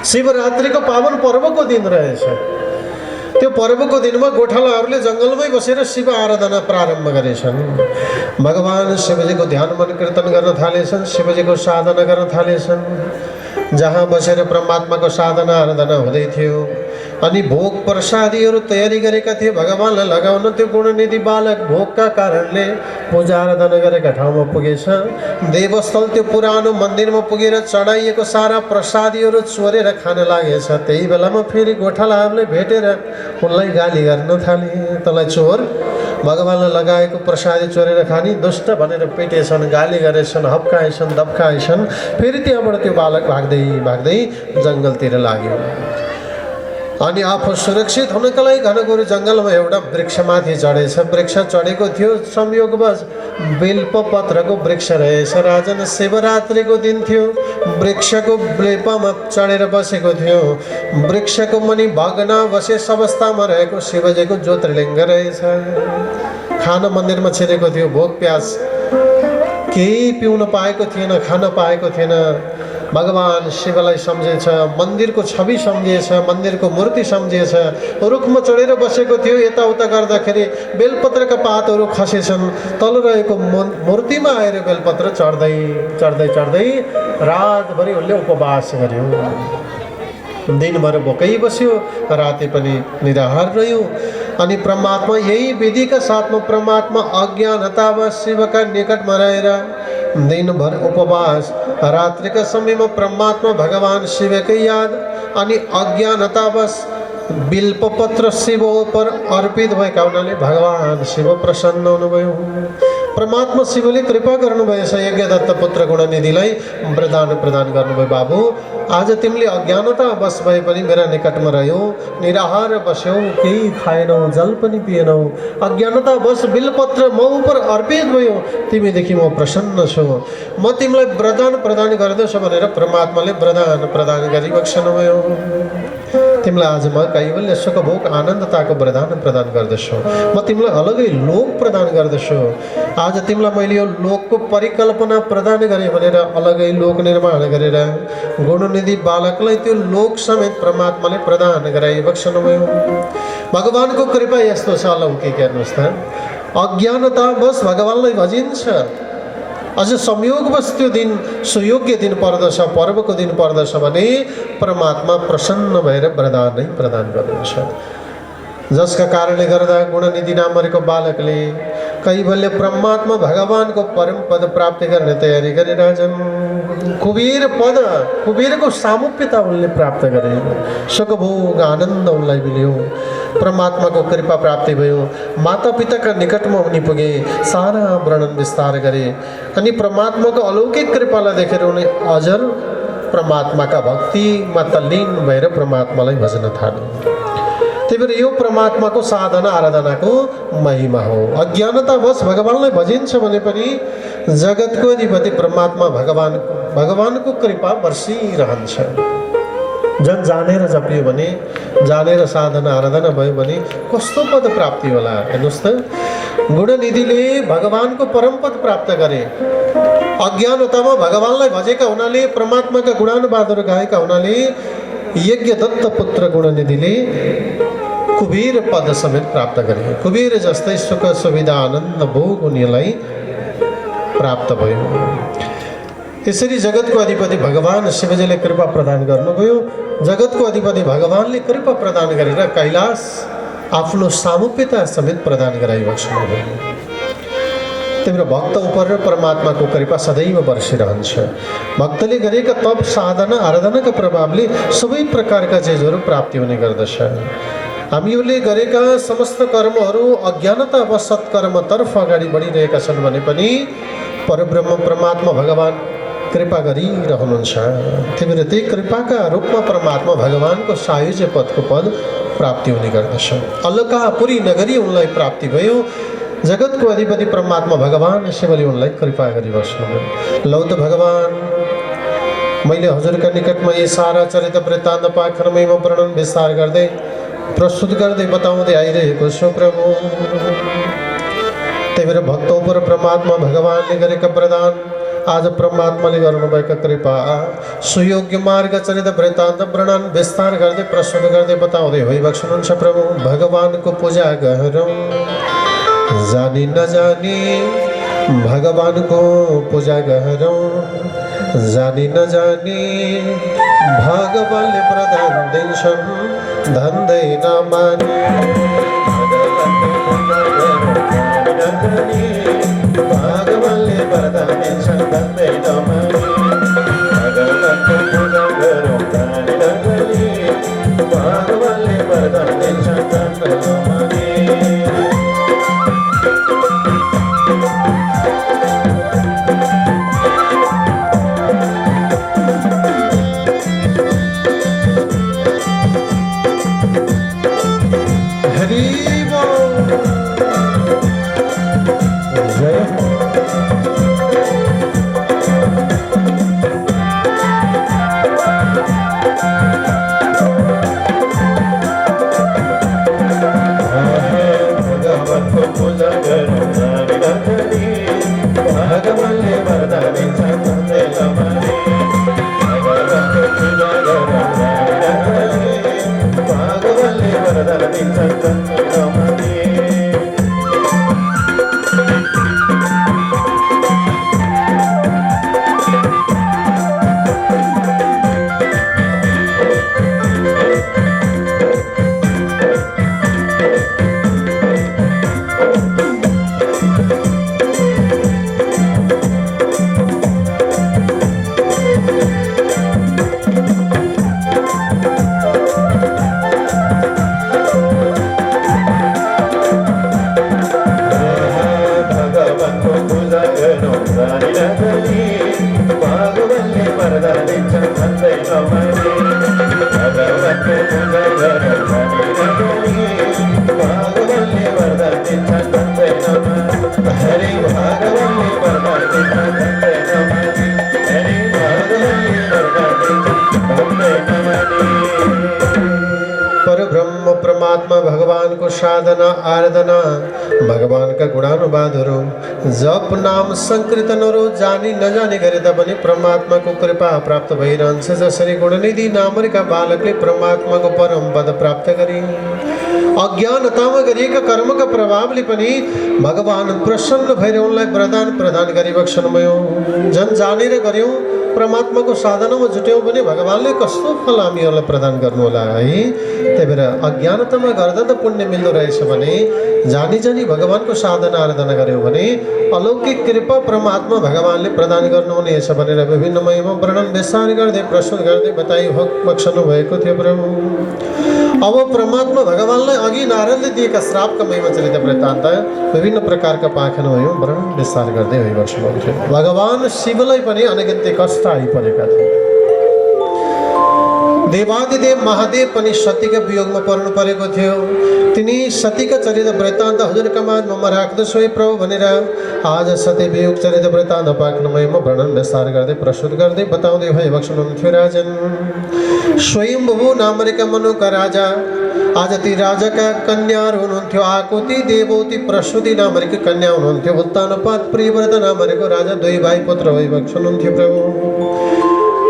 S1: शिवरात्रिको पावन पर्वको दिन रहेछ। त्यो पर्वको दिनमा गोठालाहरूले जङ्गलमै बसेर शिव आराधना प्रारम्भ गरेछन्। भगवान शिवजीको ध्यान मन कीर्तन गर्न थालेछन्, शिवजीको साधना गर्न थालेछन्। जहाँ बसेर परमात्माको साधना आराधना हुँदै थियो अनि भोग प्रसादीहरू तयारी गरेका थिए भगवानलाई लगाउन। त्यो गुणनिधि बालक भोगका कारणले पूजा आराधना गरेका ठाउँमा पुगेछ। देवस्थल त्यो पुरानो मन्दिरमा पुगेर चढाइएको सारा प्रसादीहरू चोरेर खान लागेछ। त्यही बेलामा फेरि गोठालाहरूले भेटेर उनलाई गाली गर्न थाले, तँलाई चोर, भगवानलाई लगाएको प्रसादी चोरेर खाने दुष्ट भनेर पिटेछन्, गाली गरेछन्, हप्काएछन्, दप्काएछन्। फेरि त्यहाँबाट त्यो बालक भाग्दै भाग्दै जङ्गलतिर लाग्यो। अनि आफू सुरक्षित हुनका लागि घनघोर जङ्गलमा एउटा वृक्षमाथि चढेछ। वृक्ष चढेको थियो, संयोगवश बेलपत्रको वृक्ष रहेछ। राजन शिवरात्रिको दिन थियो। वृक्षको बेलपमा चढेर बसेको थियो। वृक्षको मुनि भग्नावशेष अवस्थामा रहेको शिवजीको ज्योतिर्लिङ्ग रहेछ। खान मन्दिरमा छिरेको थियो। भोक प्यास केही पिउन पाएको थिएन, खान पाएको थिएन। भगवान शिवलाई सम्झेछ, मन्दिरको छवि सम्झिएछ, मन्दिरको मूर्ति सम्झिएछ। रुखमा चढेर बसेको थियो। यताउता गर्दाखेरि बेलपत्रका पातहरू खसेछन्। तल रहेको मूर्तिमा आएर बेलपत्र चढ्दै चढ्दै चढ्दै रातभरि उसले उपवास गर्यो। दिनभर भोकै बस्यो, राति पनि निराहार रह्यो। अनि परमात्मा यही विधिका साथमा परमात्मा अज्ञानतावश शिवका निकटमा रहेर दिनभर उपवास, रात्रिका समयमा परमात्मा भगवान शिवकै याद अनि अज्ञानतावश बिल्पपत्र शिव पर अर्पित भएका हुनाले भगवान शिव प्रसन्न हुनुभयो। परमात्मा शिवले कृपा गर्नुभएछ। यज्ञदत्त पुत्र गुणनिधिलाई वरदान प्रदान गर्नुभयो। बाबु, आज तिमीले अज्ञानतावश भए पनि मेरा निकटमा रह्यौ, निराहार बस्यौ, केही खाएनौ, जल पनि पिएनौ, अज्ञानतावश बिल्पत्र म उपर अर्पित भयो, तिमीदेखि म प्रसन्न छु, म तिमीलाई वरदान प्रदान गर्दछु भनेर परमात्माले वरदान प्रदान गरिबक्सनुभयो। तिमीलाई आज म कैवल्य सुख भोग आनन्दताको वरदान प्रदान गर्दछु। म तिमीलाई अलगै लोक प्रदान गर्दछु। आज तिमीलाई मैले यो लोकको परिकल्पना प्रदान गरेँ भनेर अलगै लोक निर्माण गरेर गुणनिधि बालकलाई त्यो लोक समेत परमात्माले प्रदान गराइबक्सनुभयो। भगवानको कृपा यस्तो छ अलौकिक। हेर्नुहोस् त, अज्ञानतावश भगवानलाई भजिन्छ। अझ संयोगवश त्यो दिन सुयोग्य दिन पर्दछ, पर्वको दिन पर्दछ भने परमात्मा प्रसन्न भएर वरदान नै प्रदान गर्दछ। जसका कारणले गर्दा गुणनिधि नामको बालकले कैवल्य परमात्मा भगवानको परम पद प्राप्ति गर्ने तयारी गरिरहेछन्। कुबेरको सामुप्यता उनले प्राप्त गरे, सुखभोग आनन्द उनलाई मिल्यो, परमात्माको कृपा प्राप्ति भयो, माता पिताका निकटमा उनी पुगे, सारा वर्णन विस्तार गरे अनि परमात्माको अलौकिक कृपालाई देखेर उनी अझ परमात्माका भक्तिमा तल्लीन भएर परमात्मालाई भजन थाले। त्यही भएर यो परमात्माको साधना आराधनाको महिमा हो। अज्ञानतावश भगवानलाई भजिन्छ भने पनि जगतको अधिपति परमात्मा भगवानको कृपा बर्सिरहन्छ। जन जानेर जपियो भने, जानेर साधना आराधना भयो भने कस्तो पद प्राप्ति होला हेर्नुहोस् त। गुणनिधिले भगवानको परम पद प्राप्त गरे। अज्ञानतामा भगवानलाई भजेका हुनाले, परमात्माका गुणानुवादहरू गाएका हुनाले यज्ञ दत्त पुत्र गुणनिधिले कुबेर पद समेत प्राप्त गरे। कुबेर जस्तै सुख सुविधा आनन्द भोग उनीलाई प्राप्त भयो। यसरी जगतको अधिपति भगवान शिवजीले कृपा प्रदान गर्नुभयो। जगतको अधिपति भगवानले कृपा प्रदान गरेर कैलाश आफ्नो सामुप्यता समेत प्रदान गराइबस्नुभयो। त्यही भएर भक्त उपर परमात्माको कृपा सदैव बर्सिरहन्छ। भक्तले गरेका तप साधना आराधनाका प्रभावले सबै प्रकारका चिजहरू प्राप्ति हुने गर्दछ। हामीहरूले गरेका समस्त कर्महरू अज्ञानता वा सत्कर्मतर्फ अगाडि बढिरहेका छन् भने पनि परब्रह्म परमात्मा भगवान कृपा गरिरहनुहुन्छ। त्यही भएर त्यही कृपाका रूपमा परमात्मा भगवानको सायुज्य पदको पद प्राप्ति हुने गर्दछ। अलकापुरी नगरी उनलाई प्राप्ति भयो। जगतको अधिपति परमात्मा भगवान शिवले उनलाई कृपा गरिबस्नुभयो। लौ त भगवान, मैले हजुरका निकटमा यी सारा चरित्र वृत्तान्त पाखरमै म वर्णन विस्तार गर्दै प्रस्तुत गर्दै बताउँदै आइरहेको छु प्रभु। त्यही भएर भक्त उपर परमात्मा भगवानले गरेका प्रदान, आज परमात्माले गर्नुभएका कृपा, सुयोग्य मार्ग चरित्र वृत्तान्त वर्णन विस्तार गर्दै प्रस्तुत गर्दै बताउँदै भइबस्नुहुन्छ प्रभु। भगवानको पूजा गरौँ जानी नजानी, भगवानको पूजा गरौँ जानी नजानी, भगवानले प्रदान दिन्छन् धन्दै नमानी। भगवानले वरदान दिन्छन् धन्दै नमानी, भगवानको पूजा गरौँ जानी नजानी, भगवानले वरदान दिन्छन् धन्दै नमानी। परब्रह्म परमात्मा भगवान को साधना आराधना, भगवान का गुणानुवादहरू, जप नाम संकीर्तनहरू जानी नजानी गरे तापनि परमात्मा को कृपा प्राप्त भइरहन्छ। जसरी गुणनिधि नामका बालकले परमात्मा को परम पद प्राप्त गरे। अज्ञानतामा गरिएका कर्मका प्रभावले पनि भगवान प्रसन्न भएर उनलाई वरदान प्रदान गरिबक्सनुभयो। जन जानेर गर्यौं परमात्माको साधनामा जुट्यौँ भने भगवान्ले कस्तो फल हामीहरूलाई प्रदान गर्नुहोला है। त्यही भएर अज्ञानतामा गर्दा त पुण्य मिल्दो रहेछ भने जानी जानी भगवान्को साधना आराधना गऱ्यौँ भने अलौकिक कृपा परमात्मा भगवान्ले प्रदान गर्नुहुनेछ भनेर विभिन्न महिमा वर्णन विस्तार गर्दै प्रस्तुत गर्दै बताइ बक्सनु भएको थियो प्रभु। अब परमात्मा भगवान्लाई अघि नारदले दिएका श्रापका महिमा चरित्र वृत्तान्त विभिन्न प्रकारका पाखन भयो वर्णन विस्तार गर्दै भइबक्सनुभएको थियो। भगवान् शिवलाई पनि अनगिन्ती कष्ट आइपरेका थिए। देवादिदेव महादेव पनि सतीका वियोगमा पर्नु परेको थियो। तिनी सतीका चरित्र वृत्तान्त हजुरका माझमा म राख्दछु है प्रभु भनेर आज सती वियोग चरित्र वृत्तान्त पाख्नमयमा वर्णन विस्तार गर्दै प्रस्तुत गर्दै बताउँदै भइबक्सनुहुन्थ्यो। राजन स्वयम्भू नामरेका मनुका राजा आज ती राजाका कन्याहरू हुनुहुन्थ्यो। आकुति देवौती प्रसूति नामरेकी कन्या हुनुहुन्थ्यो। उत्तानपात प्रियव्रत नामरेको राजा दुई भाइ पुत्र भइबक्सनुहुन्थ्यो प्रभु।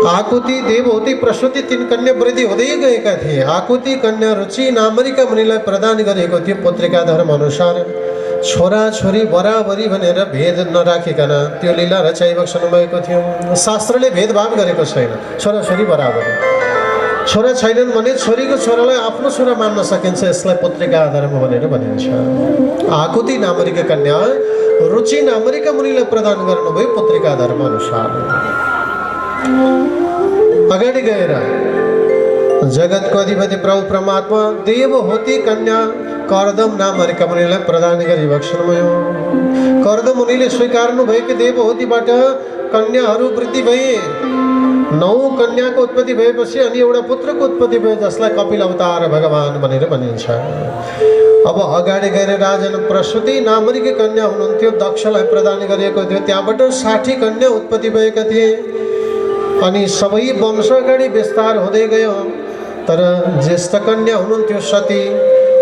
S1: आकुति देवहूति प्रसूति तीन कन्या वृद्धि हुँदै गएका थिए। आकुति कन्या रुचि नामरीका मुनिलाई प्रदान गरेको थियो। पुत्रिका धर्म अनुसार छोरा छोरी बराबरी भनेर भेद नराखिकन त्यो लीला रचाइबक्सनु भएको थियो। शास्त्रले भेदभाव गरेको छैन। छोरा छोरी बराबरी, छोरा छैनन् भने छोरीको छोरालाई आफ्नो छोरा मान्न सकिन्छ। यसलाई पुत्रिका धर्म भनेर भनिन्छ। आकुति नामरीका कन्या रुचि नामरीका मुनिलाई प्रदान गर्नुभयो पुत्रिका धर्म अनुसार। अगाडि गएर जगतको अधिपति प्रभु परमात्मा देवहूति कन्या कर्दम नामरेका मुनिलाई प्रदान गरिबक्सनुभयो। कर्दम मुनिले स्वीकार्नु भयो कि देवहूतिबाट कन्याहरू वृद्धि भए। 9 कन्याको उत्पत्ति भएपछि अनि एउटा पुत्रको उत्पत्ति भयो जसलाई कपिल अवतार भगवान भनेर भनिन्छ। अब अगाडि गएर राजन प्रसूति नामरीकी कन्या हुनुहुन्थ्यो। दक्षलाई प्रदान गरिएको थियो। त्यहाँबाट 60 कन्या उत्पत्ति भएका थिए अनि सबै वंश अगाडि विस्तार हुँदै गयो। तर ज्येष्ठ कन्या हुनुहुन्थ्यो सती।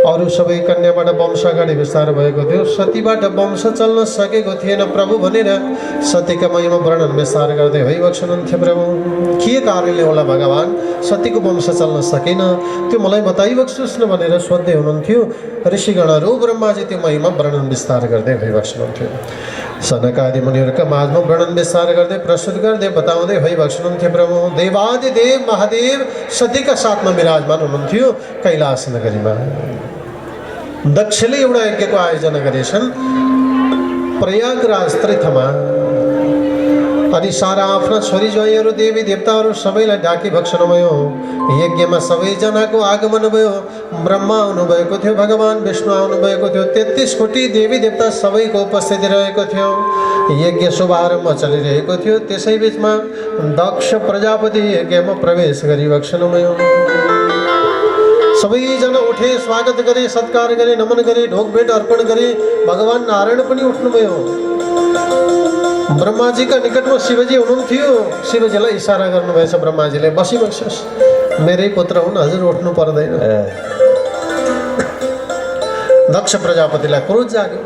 S1: अरू सबै कन्याबाट वंश अगाडि विस्तार भएको थियो। सतीबाट वंश चल्न सकेको थिएन प्रभु भनेर सतीका महिमा वर्णन विस्तार गर्दै भइबक्सनुहुन्थ्यो प्रभु। के कारणले होला भगवान् सतीको वंश चल्न सकेन त्यो मलाई बताइबक्सुस् न भनेर सोध्दै हुनुहुन्थ्यो। ऋषिगणहरू ब्रह्माजी त्यो महिमा वर्णन विस्तार गर्दै भइबक्सनुहुन्थ्यो। सनकादि मुनिहरूका माझमा वर्णन विस्तार गर्दै प्रस्तुत गर्दै बताउँदै भइबक्सनुहुन्थ्यो प्रभु। देवादिदेव महादेव सतीका साथमा विराजमान हुनुहुन्थ्यो कैलाश नगरीमा। दक्षले एउटा यज्ञको आयोजना गरेछन् प्रयागराज तीर्थमा अनि सारा आफ्ना छोरी ज्वाइँहरू देवी देवताहरू सबैलाई ढाकिबक्सनुभयो। यज्ञमा सबैजनाको आगमन भयो। ब्रह्मा आउनुभएको थियो, भगवान् विष्णु आउनुभएको थियो, 33 कोटी देवी देवता सबैको उपस्थिति रहेको थियो। यज्ञ शुभारम्भ चलिरहेको थियो। त्यसै बिचमा दक्ष प्रजापति यज्ञमा प्रवेश गरिबक्सनुभयो। सबैजना उठे, स्वागत गरे, सत्कार गरे, नमन गरे, ढोकभेट अर्पण गरे। भगवान् नारायण पनि उठ्नुभयो। ब्रह्माजीका निकटमा शिवजी हुनुहुन्थ्यो। शिवजीलाई इसारा गर्नुभएछ ब्रह्माजीले, बसिबक्सोस्, मेरै पुत्र हुन्, हजुर उठ्नु पर्दैन। दक्ष प्रजापतिलाई क्रोध जाग्यो।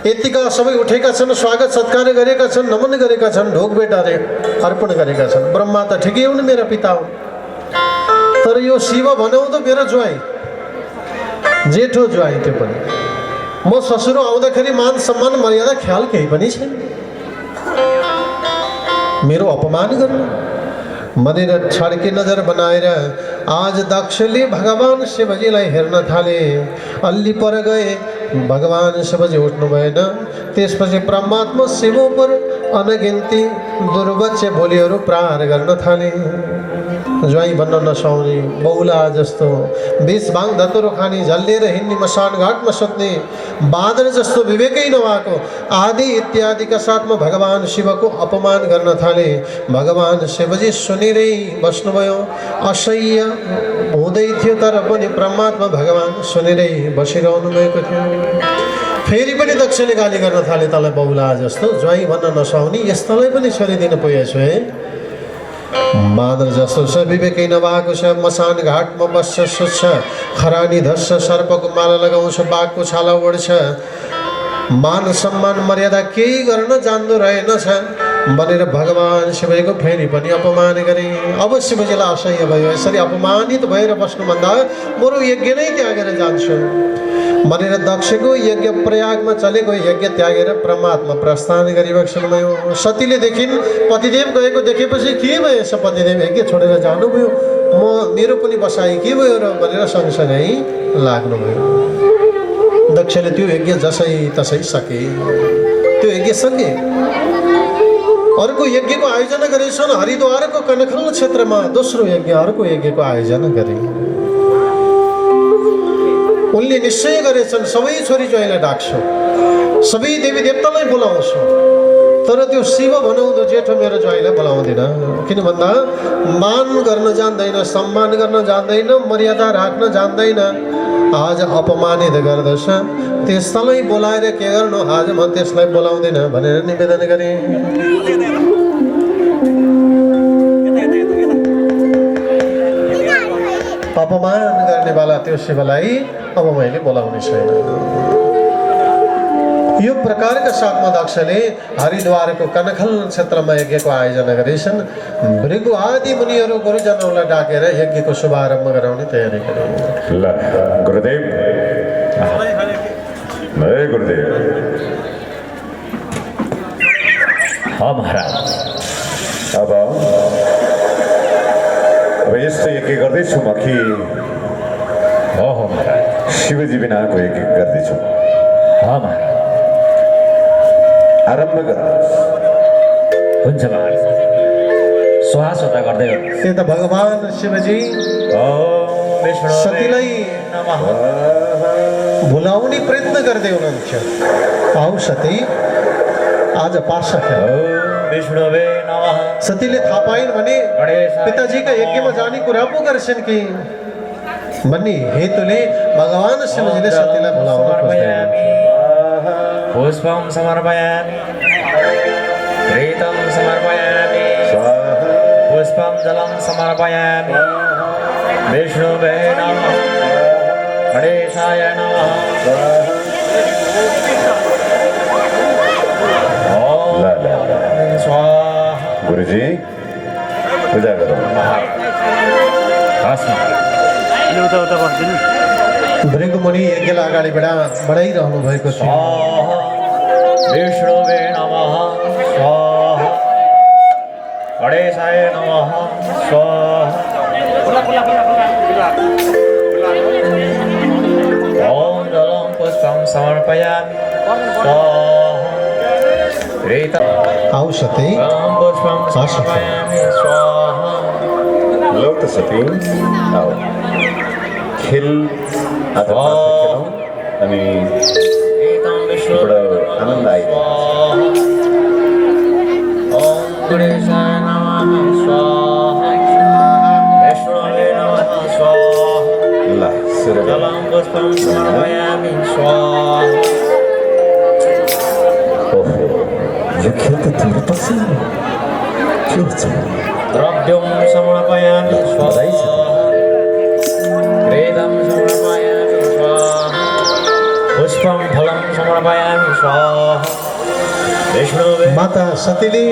S1: यतिका सबै उठेका छन्, स्वागत सत्कार गरेका छन्, नमन गरेका छन्, ढोकभेट अर्पण गरेका छन्। ब्रह्मा त ठिकै हुन्, मेरा पिता हुन्। तर यो शिव भनौँ त मेरो ज्वाइँ, जेठो ज्वाइँ, त्यो पनि म ससुरो आउँदाखेरि मान सम्मान मर्यादा ख्याल केही पनि छैन। मेरो अपमान गर्नु भनेर छड्के नजर बनाएर आज दक्षले भगवान् शिवजीलाई हेर्न थाले। अल्ली पर गए, भगवान् शिवजी उठ्नु भएन। त्यसपछि परमात्मा शिव पर अनगिन्ती दुर्वच्य बोलीहरू प्रहार गर्न थाले। ज्वाइँ भन्न नसक्ने, बहुला जस्तो, विष भाङ धतुरो खाने, झल्लिएर हिँड्ने, मसान घाटमा सुत्ने, बाँदर जस्तो विवेकै नभएको आदि इत्यादिका साथमा भगवान् शिवको अपमान गर्न थाले। भगवान् शिवजी सुनिरै बस्नुभयो। असह्य हुँदै थियो तर पनि परमात्मा भगवान् सुनिरै बसिरहनु भएको थियो। फेरि पनि दक्षले गाली गर्न थाले, तँलाई बहुला जस्तो, ज्वाइँ भन्न नसक्ने, यस्तोलाई पनि छोडिदिन पुगेछु है। बाँदर जस्तो छ, विवेकै नभएको छ, मसान घाटमा बस्छ, सुत्छ, खरानी धस्छ, सर्पको माला लगाउँछ, बाघको छाला ओढ्छ, मान सम्मान मर्यादा केही गर्न जान्दो रहेनछ भनेर भगवान् शिवजीको फेरि पनि अपमान गरे। अब शिवजीलाई असह्य भयो। यसरी अपमानित भएर बस्नुभन्दा बरु यज्ञ नै त्यागेर जान्छु, भनेर दक्षको यज्ञ प्रयागमा चलेको यज्ञ त्यागेर परमात्मा प्रस्थान गरिबक्सनुभयो। सतीले देखिन् पतिदेव गएको देखेपछि के भएछ, पतिदेव यज्ञ छोडेर जानुभयो, मेरो पनि बसाइ के भयो र भनेर सँगसँगै लाग्नुभयो। दक्षले त्यो यज्ञ जसै तसै सके, त्यो यज्ञ सके। अर्को यज्ञको आयोजना गरेछन् हरिद्वारको कनखल क्षेत्रमा, दोस्रो यज्ञ अर्को यज्ञको आयोजना गरे। उनले निश्चय गरेछन् सबै छोरी ज्वाइँलाई डाक्छु, सबै देवी देवतालाई बोलाउँछु, तर त्यो शिव भनाउँदो जेठो मेरो ज्वाइँलाई बोलाउँदिन। किन भन्दा मान गर्न जान्दैन, सम्मान गर्न जान्दैन, मर्यादा राख्न जान्दैन, आज अपमानित गर्दछ, त्यसलाई बोलाएर के गर्नु, आज म त्यसलाई बोलाउँदिन भनेर निवेदन गरे। अपमान गर्नेवाला त्यो शिवलाई अब मैले बोलाउने छैन। यो प्रकारका साथमा दक्षले हरिद्वारको कनखल क्षेत्रमा यज्ञको आयोजना गरेछन्। भृगु आदि मुनिहरू गुरुजनहरूलाई डाकेर यज्ञको शुभारम्भ गराउने तयारी गरे।
S2: ल गुरुदेव, गुरुदेव।
S3: हाँ महाराज।
S2: अब यस्तो यज्ञ गर्दैछु म कि
S3: हो महाराज।
S2: शिवजी बिनाको यज्ञ गर्दैछु।
S3: हाँ महाराज।
S2: आरम्भ गर्नुहोस्।
S3: हुन्छ महाराज, स्वाहा गर्दै गर्नुहोस्।
S1: यता भगवान शिवजी सतीलाई भुलाउने प्रयत्न गर्दै हुनुहुन्थ्यो। आऊ सती, आज पासा खेल।
S3: विष्णुवे नमः।
S1: सतीले थाहा पाइन् भने पिताजीका यज्ञमा जाने कुरा पो गर्छन् कि भन्ने हेतुले भगवान शिवजीले सतीलाई बोलाउन खोज्दै
S3: पुष्पं समर्पयामि, घृतं समर्पयामि, पुष्पं जलं समर्पयामि। विष्णुवे नमः, गणेशाय नमः।
S2: गुरुजी पूजा करो।
S1: भृगु मुनि यज्ञलाई अगाडि बढाइरहनु भएको थियो।
S3: विष्णुवे नमः स्वाहा, गणेशाय नमः स्वाहा। ॐ जलं पुष्पं समर्पयामि स्वाहा।
S1: आऊ सती,
S3: पुष्पं समर्पयामि स्वाहा।
S2: लौ त सती, आओ खेल आज खेलौँ अनि बडो आनन्द आयो।
S3: ॐ गणेशाय नमः स्वाहा, विष्णुवे नमः स्वाहा।
S2: ल सुरु गरौँ।
S3: जलं पुष्पं समर्पयामि स्वाहा।
S2: ओहो, यो खेल त तिम्रो पक्षमा के छ?
S3: द्रव्यं समर्पयामि स्वाहा, घृतं समर्पयामि स्वाहा, पुष्पं फलं समर्पयामि स्वाहा। विष्णुवे
S1: माता सतीले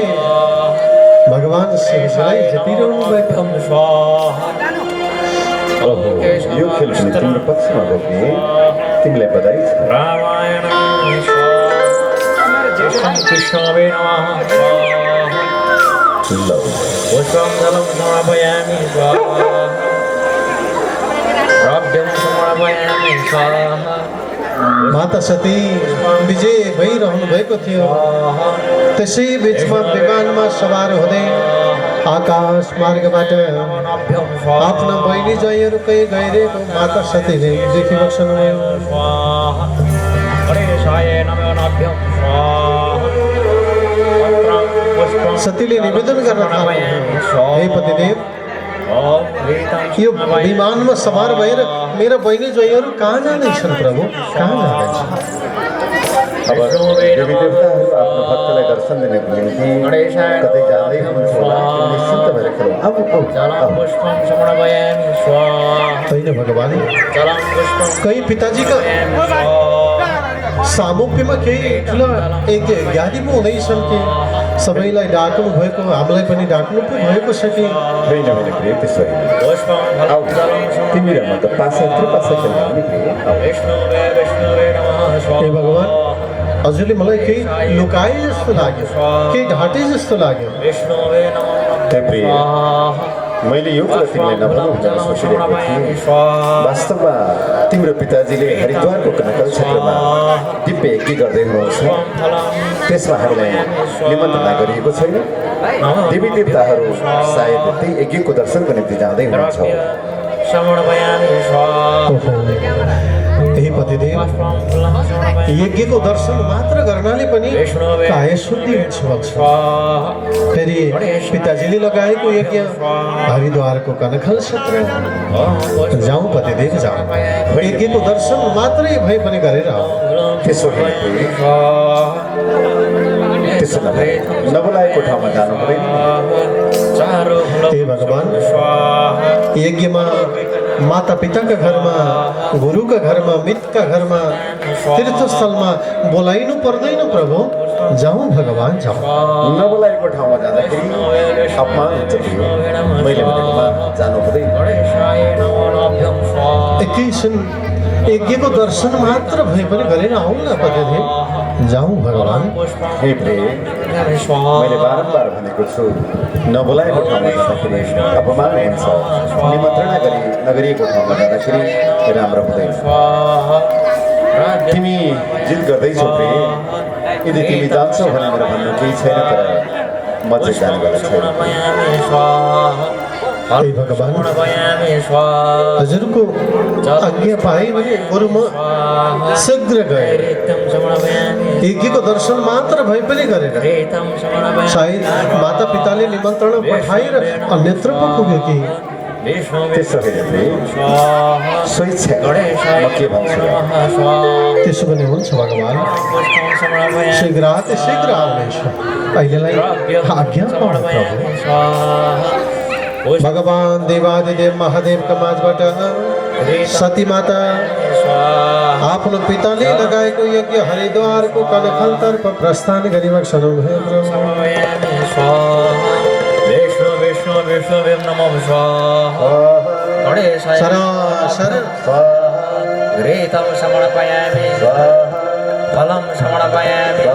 S1: भगवान शिवजीलाई जपिरहनु भएको
S3: स्वाहा।
S2: ओहो, यो खेल पनि तिम्रो पक्षमा भोग्ने तिमीलाई बधाई छ।
S3: रामायण स्वाहा, कृष्णवे नमः स्वाहा।
S2: लौ
S3: पुष्पं जलं समर्पयामि स्वाहा, द्रव्यं समर्पयामि स्वाहा।
S1: माता सती विजय भइरहनु भएको थियो। त्यसै बिचमा विमानमा सवार हुँदै आकाश मार्गबाट आफ्ना बहिनी ज्वाइँहरू कहीँ गइरहेको माता सतीले देखिबक्सनुभयो।
S3: स्वाहा। गणेशाय नमो नभ्यं स्वाहा।
S1: सतीले निवेदन गर्न थाल्नुभयो, हे पतिदेव, यो विमानमा सवार भएर मेरा बहिनी ज्वाइँहरू कहाँ जाँदैछन् प्रभु, कहाँ जाँदैछन्?
S2: अब देवी देवताहरू आफ्नो भक्तलाई दर्शन दिनको निम्ति कतै जाँदै हुनुहुन्छ होला, निश्चिन्त भएर खेलौँ। अब
S3: पुष्पं समर्पयामि स्वाहा।
S1: होइन भगवान,
S3: जलं पुष्पं
S1: कहीँ पिताजीका सामुप्यमा केही ठुला एक ज्ञानी पो हुँदैछन् कि सबैलाई डाक्नु भएको हामीलाई पनि डाक्नु पो भएको छ कि
S2: होइन होइन प्रिय त्यसो होइन
S3: पुष्पं
S2: आऊ
S3: फलं जलं
S2: तिमी र म त पासा खेल्ने हो नि प्रिय आऊ
S3: विष्णुवे नमः
S1: हे
S3: स्वाहा
S1: भगवान् हजुरले मलाई केही लुकाए जस्तो लाग्यो केही ढाँटे जस्तो लाग्यो
S3: विष्णुवे नमः
S2: हे प्रिय
S3: स्वाहा
S2: मैले यो कुरा तिमीलाई नभनौँ भनेर सोचिरहेको थिएँ वास्तवमा तिम्रो पिताजीले हरिद्वारको कनकल क्षेत्रमा दिव्य यज्ञ गर्दै हुनुहुन्छ त्यसमा हामीलाई निमन्त्रणा गरिएको छैन देवी देवताहरू सायद त्यही यज्ञको दर्शनको निम्ति जाँदै हुनुहुन्छ होला।
S3: समर्पयामि स्वाहा
S1: ओहो हे पतिदेव यज्ञको दर्शन मात्र गर्नाले पनि काया शुद्धि हुन्छ भन्छ फेरि पिताजीले लगाएको यज्ञ हरिद्वारको कनखल क्षेत्र जाउँ पतिदेव जाउँ यज्ञको दर्शन मात्रै भए पनि गरेर आऊ
S2: त्यसो होइन प्रिय, त्यसो नबोलाएको ठाउँमा जानु पर्दैन।
S1: हे भगवान् यज्ञमा माता पिताका घरमा गुरुका घरमा मित्रका घरमा तीर्थस्थलमा बोलाइनु पर्दैन प्रभु जाउँ भगवान् जाउँ
S2: नबोलाएको ठाउँमा जाँदाखेरि अपमान हुन्छ प्रिय। मैले भनेकोमा जानु पर्दैन।
S1: एकैछिन यज्ञको दर्शन मात्र भए पनि गरेर आउँ न पतिदेव जाउँ भगवान्
S2: हे प्रिय, मैले बारम्बार भनेको छु नबोलाएको ठाउँमा जाँदाखेरि अपमान हुन्छ निमन्त्रणा नगरिएको ठाउँमा जाँदाखेरि राम्रो हुँदैन। तिमी जिद गर्दैछौ प्रिय, यदि तिमी जान्छौ भने मेरो भन्नु केही छैन तर म चाहिँ जानेवाला छैन।
S1: हे भगवान् हजुरको आज्ञा पाएँ भने बरु म शीघ्र गए यज्ञको दर्शन मात्र भए पनि गरेर सायद माता पिताले निमन्त्रणा पठाएर अन्यत्र पो पुग्यो कि
S2: त्यसो होइन प्रिय, स्वेच्छा म के भन्छु
S1: त्यसो पनि हुन्छ भगवान् शीघ्राति शीघ्र आउनेछु अहिलेलाई आज्ञा पाउनु प्रभु भगवान् देवादिदेव महादेवका माझबाट सती माता आफ्नो पिताले लगाएको यज्ञ हरिद्वारको कनखलतर्फ प्रस्थान गरिरहेको हुनुभयो प्रभु
S3: विष्णुवे नमः स्वाहा
S1: सरासर
S3: घृतं समर्पयामि फलं समर्पयामि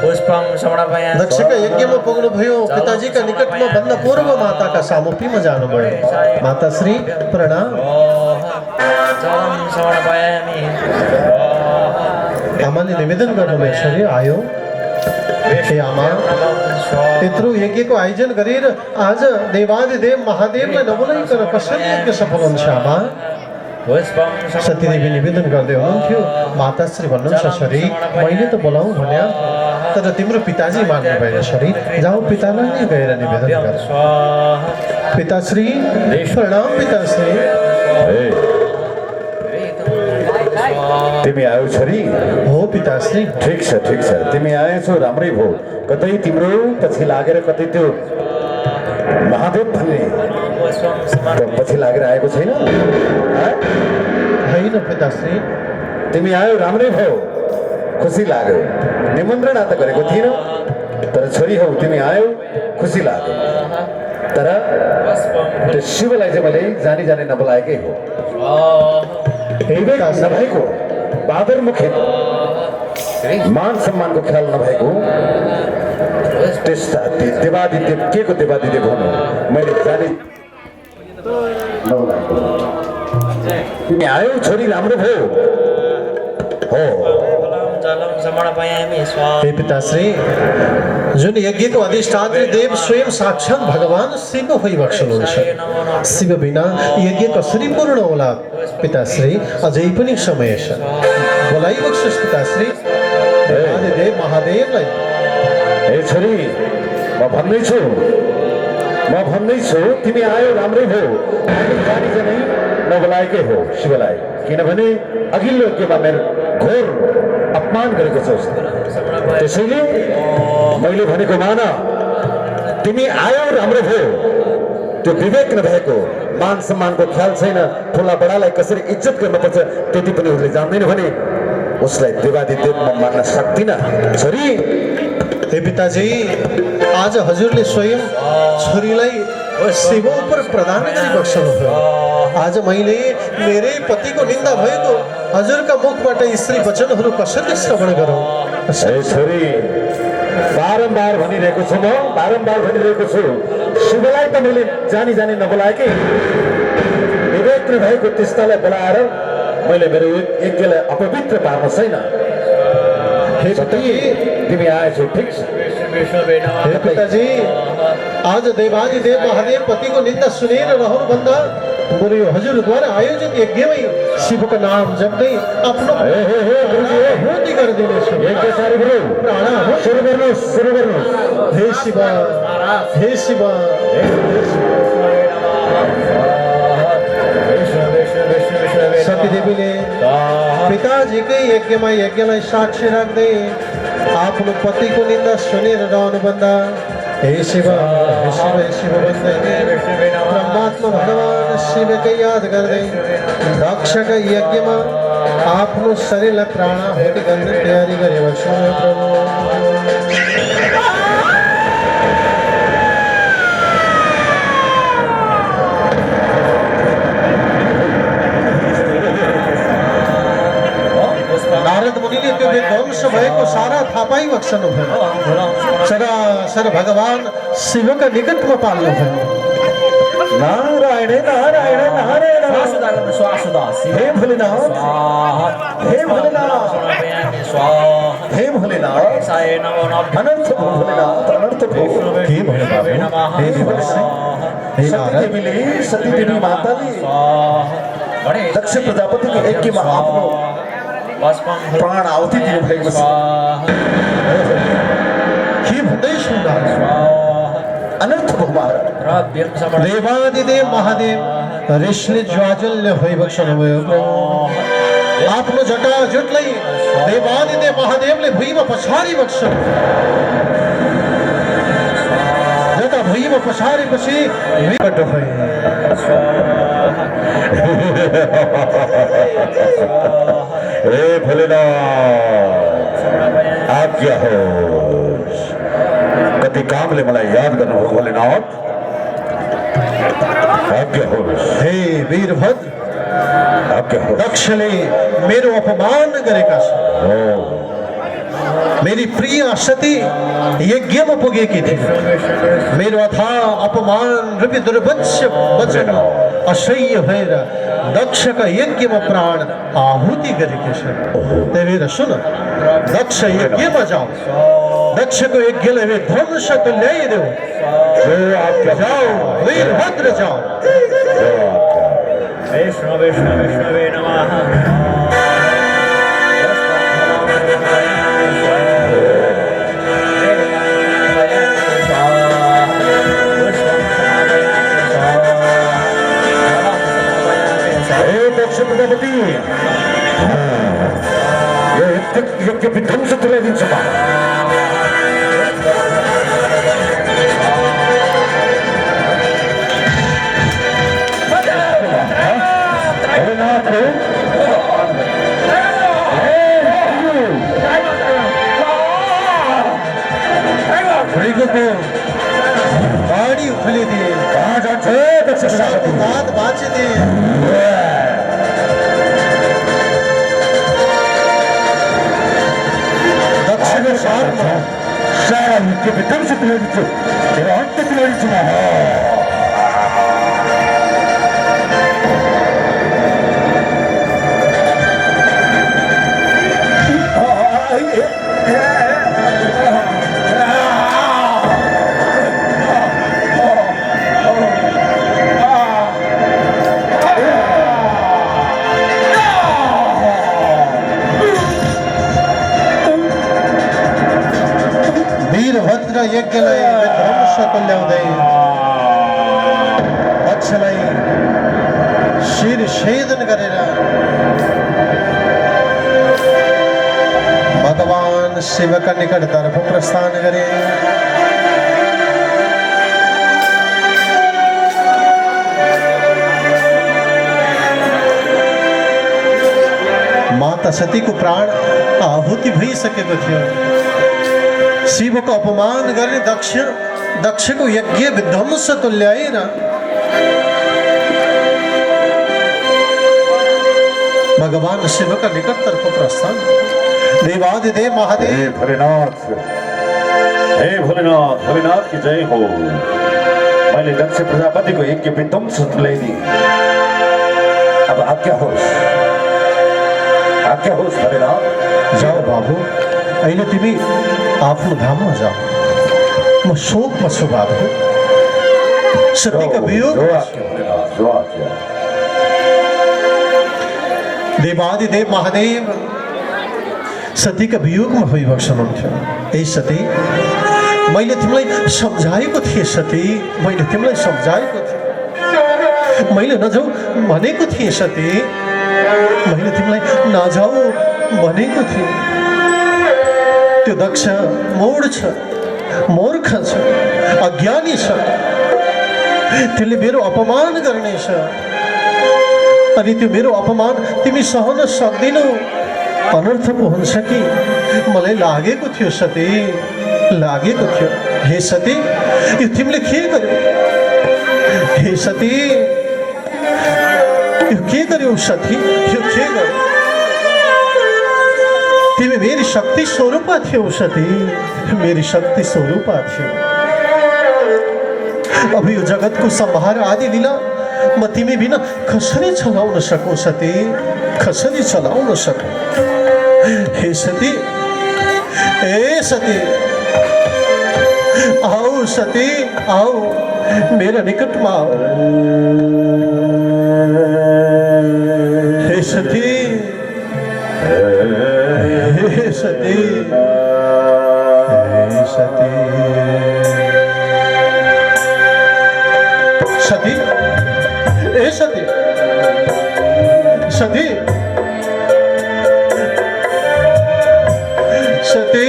S3: पुष्पं समर्पयामि
S1: दक्षका यज्ञमा पुग्नुभयो पिताजीका निकटमा भन्दा पूर्व माताका सामुप्यमा जानुभयो माताश्री प्रणाम
S3: जलं समर्पयामि
S1: आमाले निवेदन गर्नुभयो यसरी आयो हे आमा त्यत्रो यज्ञको आयोजन गरेर आज देवादिदेव महादेवलाई नबोलाइकन कसरी यज्ञ सफल हुन्छ आमा सतीदेवी निवेदन गर्दै हुनुहुन्थ्यो माताश्री भन्नुहुन्छ सरी मैले त बोलाउँ भने तर तिम्रो पिताजी मान्नु भएन सरी जाऊ पितालाई नै गएर निवेदन गर पिताश्री प्रणाम पिताश्री
S2: तिमी आयौ छोरी
S1: हो पिताश्री
S2: ठिक छ तिमी आएछौ राम्रै भयो कतै तिम्रो पछि लागेर कतै त्यो महादेव भन्ने पछि लागेर आएको छैन
S1: होइन पिताश्री
S2: तिमी आयो राम्रै भयो खुसी लाग्यो निमन्त्रणा त गरेको थिएन तर छोरी हौ तिमी आयो खुसी लाग्यो तर त्यो शिवलाई चाहिँ मैले जानी जाने नबोलाएकै हो नभएको बादर मुखे मान सम्मानको ख्याल नभएको त्यस्ता देवादिदेव के को देवादिदेव हुनु मैले जाने नबोलाएको तिमी आयो छोरी राम्रो भयो हो
S3: जलं समर्पयामि स्वाहा
S1: हे पिताश्री जुन यज्ञको अधिष्ठात्री देव स्वयं साक्षात् भगवान् शिव भइबक्सनुहुन्छ शिव बिना यज्ञ कसरी पूर्ण होला पिताश्री अझै पनि समय छ बोलाइबक्सोस् पिताश्री देव महादेवलाई
S2: हे छोरी म भन्दैछु तिमी आयो राम्रै भयो जानी जानै नबोलाएकै हो शिवलाई किनभने अघिल्लो यज्ञमा मेरो घोर अपमान गरेको छस् त्यसैले मैले भनेको मान तिमी आयो राम्रो भयो त्यो विवेक नभएको मान सम्मानको ख्याल छैन ठुला बडालाई कसरी इज्जत गर्नुपर्छ त्यति पनि उसले जान्दैन भने उसलाई देवादिदेवमा मान्न सक्दिनँ छोरी।
S1: हे पिताजी, आज हजुरले स्वयं छोरीलाई शिव उपर प्रदान गरी बक्सनुभयो। आज मैले मेरै पतिको निन्दा भएको हजुरका मुखबाट स्त्री वचनहरू कसरी श्रवण गरौँ?
S2: ए छोरी, बारम्बार भनिरहेको छु म, बारम्बार भनिरहेको छु, शिवलाई त मैले जानी जानी नबोलाएकै, विवेक भएको त्यस्तालाई बोलाएर मैले मेरो यज्ञलाई अपवित्र पार्न छैन।
S1: हे पिताजी,
S2: तिमी आएछौ ठिक छ।
S1: हे पिताजी, आज देवादिदेव महादेव पतिको निन्दा सुनेर रहनुभन्दा बरु यो हजुरद्वारा आयोजित यज्ञमै शिवको नाम जप्दै आफ्नो आहुति गरिदिनेछु। प्राणाहुति
S2: सुरु गर्नुहोस्, सुरु गर्नुहोस्।
S1: हे शिव, हे शिव, सतीदेवीले पिताजीकै यज्ञमा यज्ञलाई साक्षी राख्दै आफ्नो पतिको निन्दा सुनेर रहनुभन्दा हे शिव, हे शिव, हे शिव भन्दै परमात्मा भगवान शिवकै याद गर्दै दक्षका यज्ञमा आफ्नो शरीरलाई प्राणाहुति गर्ने तयारी गरेको छु प्रभु। नारद मुनिले त्यो विध्वंस भएको सारा थाहा पाइ बक्सनुभयो। सरासर भगवान शिवका निकटमा पाल्नुभयो।
S2: नारायण नारायण नारायण हे भोलेनाथ, हे भोलेनाथ, हे भोलेनाथ, अनर्थ भो भोलेनाथ, अनर्थ भो।
S1: हे भोलेनाथ, हे देवर्षि, हे नारद,
S2: सती देवी माताले दक्ष प्रजापतिको यज्ञमा आफ्नो प्राण आहुति दिनुभएको छ।
S1: के भन्दैछु नारद?
S2: अनर्थ भो महाराज।
S1: देवादिदेव महादेव ऋषिले ज्वाजल्य भइबक्सनुभयो। आफ्नो जटाजुटलाई देवादिदेव महादेवले भुइँमा पछारी बक्सनु। जटा भुइँमा पछारेपछि विकट भए।
S2: हे भोलेनाथ, आज्ञा होस्। कति कामले मलाई याद गर्नुभयो भोलेनाथ, आज्ञा होस्।
S1: हे वीरभद्र,
S2: आज्ञा होस्।
S1: दक्षले मेरो अपमान गरेका छन्। मेरी प्रिय सती यज्ञमा पुगेकी थिए। मेरो अथाह अपमान रूपी दुर्वच्छ वचन असह्य भएर दक्षका यज्ञमा प्राण आहुति गरेकी छन्। त्यही भएर सुन, दक्ष यज्ञमा जाऊ, दक्षको यज्ञलाई विध्वंस तुल्याइदेऊ। जाऊ वीरभद्र, जाऊ।
S3: वैष्णव वैष्णव वैष्णवे नमः।
S2: प्रजापति यज्ञ विध्वंस तुल्याइदिन्छ म।
S1: गाडी उखलिदिए, दाँत बाँचिदिए। दक्षिण साथमा
S2: सारा यज्ञ विध्वंस तुल्याइदिन्छु, मेरो अन्त्य तुल्याइदिन्छु म।
S1: वीरभद्र यज्ञलाई विध्वंस तुल्याउँदै दक्षलाई शिर छेदन गरेर भगवान शिवका निकटतर्फ प्रस्थान गरे। माता सतीको प्राण आहुति भइसकेको थियो। शिवको अपमान गर्ने दक्षको यज्ञ विध्वंस तुल्याएर भगवान शिवका निकटतर्फ प्रस्थान। देवादिदेव महादेव
S2: हे भोलेनाथ, हे भोलेनाथ, भोलेनाथ की जय हो। मैले दक्ष प्रजापति को यज्ञ विध्वंस तुल्याइदिए। अब आज्ञा होस् भोलेनाथ।
S1: जाओ बाबु, अहिले तिमी आफ्नो धाममा जाऊ। म शोकमा छु बाबु। सतीका वियोग देवादिदेव महादेव सतीका वियोगमा भइबक्सन हुन्थ्यो। ए सती, मैले तिमीलाई सम्झाएको थिएँ। सती, मैले तिमीलाई सम्झाएको थिएँ। मैले नजाऊ भनेको थिएँ। सती, मैले तिमीलाई नजाऊ भनेको थिएँ। त्यो दक्ष मूढ छ, मूर्ख छ, अज्ञानी छ। त्यसले मेरो अपमान गर्नेछ अनि त्यो मेरो अपमान तिमी सहन सक्दैनौ। अनर्थ पो हुन्छ कि मलाई लागेको थियो। सती, लागेको थियो। हे सती, यो तिमीले के गर्यौ? हे सती, यो के गर्यौ? सती, यो के गर्यौ? तिमी मेरी शक्ति स्वरूपा थियौ। सती, मेरी शक्ति स्वरूपा थियौ। अब यो जगतको संहार आदि लीला म तिमी बिना कसरी चलाउन सकौँ? सती, कसरी चलाउन सकौँ? हे सती, ए सती, आओ सती, आओ मेरा निकटमा आओ। हे सती, हे सती, हे सती, सती, ए सती, सती, सती,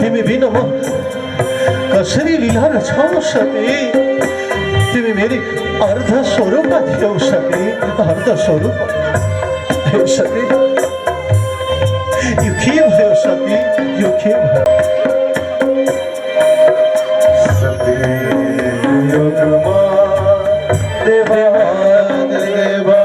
S1: तिमी बिना म कसरी लीला रचाऊ? सती, तिमी मेरी अर्ध स्वरूपा थियौ। सती, अर्ध स्वरूप। हे सती, यो के भयो? सती, यो के भयो?
S2: सती योगमा देवा देवा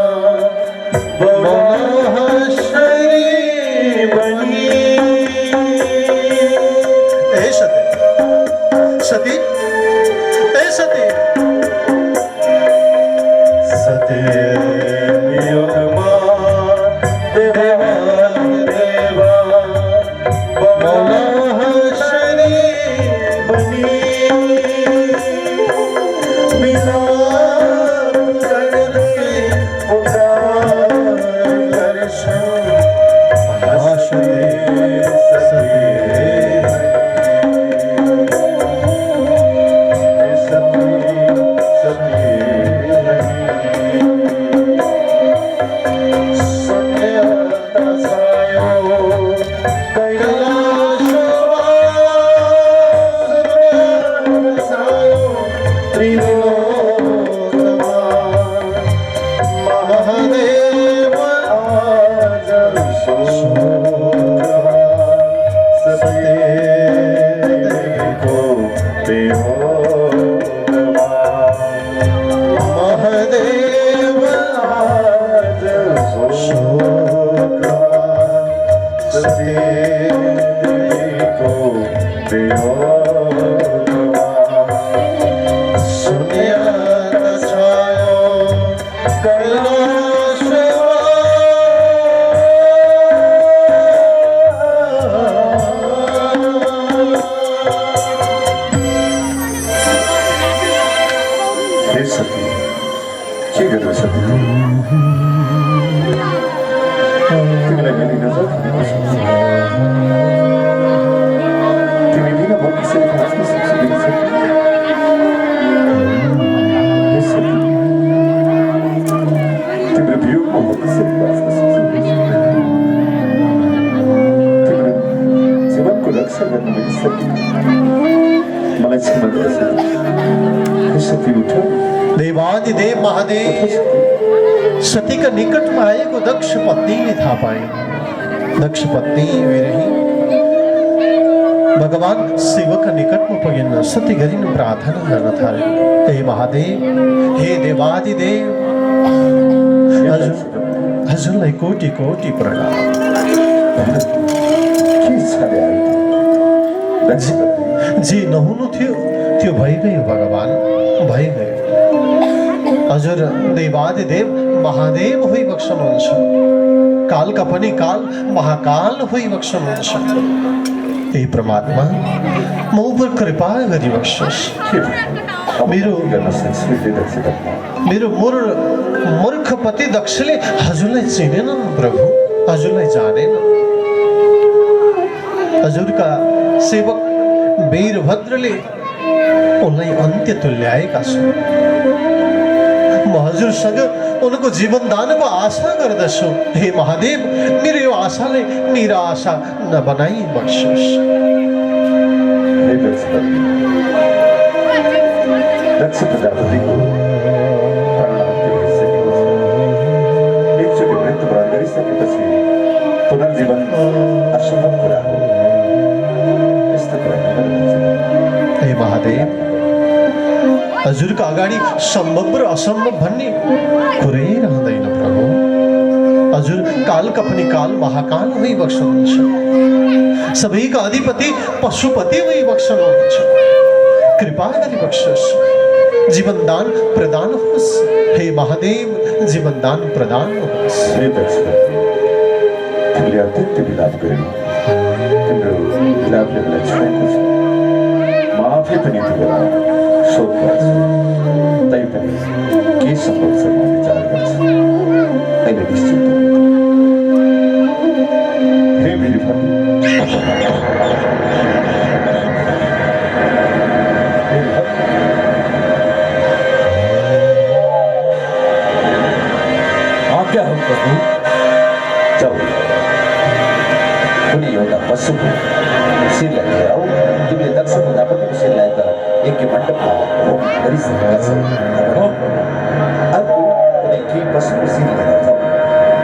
S1: सती, ए सती,
S2: सती योगमा देवा देवा बहुलाशरी बनी बिना करके पुकार दर्शन आशरे सती। को दियो
S1: सुनिया छायो
S2: हे सती के गर्नु सती तिमीलाई मेरी नजर तिमी बिना म कसरी बाँच्न सक्छु बिना सती हे सती तिम्रो वियोगमा म कसरी बाँच्न सक्छु तिम्रो जीवनको रक्षा गर्न मैले सती मलाई क्षमा गर सती हे सती उठ
S1: देवादिदेव महादेव सती का निकट में आएको दक्ष पत्नी ने था पाई दक्ष पत्नी वे रही भगवान शिव का निकट में पगिन सती गरी ने प्रार्थना करना था हे महादेव हे देवादिदेव हजुरलाई कोटि कोटि प्रणाम जी नहुनु थियो त्यो भइगयो भगवान भइगयो हजुर देवादिदेव महादेव होई बक्सनुहुन्छ कालका पनि काल महाकाल होई बक्सनुहुन्छ हे परमात्मा म उपर कृपा गरी बक्सोस् मेरो मूर्ख पति दक्षले हजुरलाई चिनेनन् प्रभु हजुरलाई जानेनन् हजुरका सेवक वीरभद्रले उनलाई अन्त्य तुल्याएका छन् म हजुरसँग उनको जीवन दानको आशा गर्दछु हे महादेव मेरो यो आशालाई निराशा नबनाई बक्सोस्
S2: दक्ष प्रजापतिको एकचोटि मृत्युवरण गरिसकेपछि पुनर्जीवन असम्भव कुरा हो यस्तो कुरा
S1: हे महादेव हजुरका अगाडि सम्भव र असम्भव भन्ने कुरै रहँदैन प्रभु हजुर कालका पनि काल महाकाल होई बक्सनुहुन्छ सबैका अधिपति पशुपति होई बक्सनुहुन्छ कृपा गरी बक्सोस् जीवन दान प्रदान होस् हे महादेव जीवन दान प्रदान होस्
S2: हे दक्ष तिमीले अत्यन्त विलाप गर्नु तिम्रो विलापले मलाई छोएको छ म आफै पनि त्यो बेला शोक गर्छु तैपनि के सम्भव छ म विचार गर्छु अहिले निश्चित हे मेरी भक्ति
S3: आज्ञा हो प्रभु
S2: जाऊ कुनै एउटा पशुको शिरलाई लिएर आऊ तिमीले दक्ष प्रजापतिको शिरलाई त एक मण्डपमा गरिसकेका छौ अर्को कुनै केही पशुको शिर लिएर जाऊ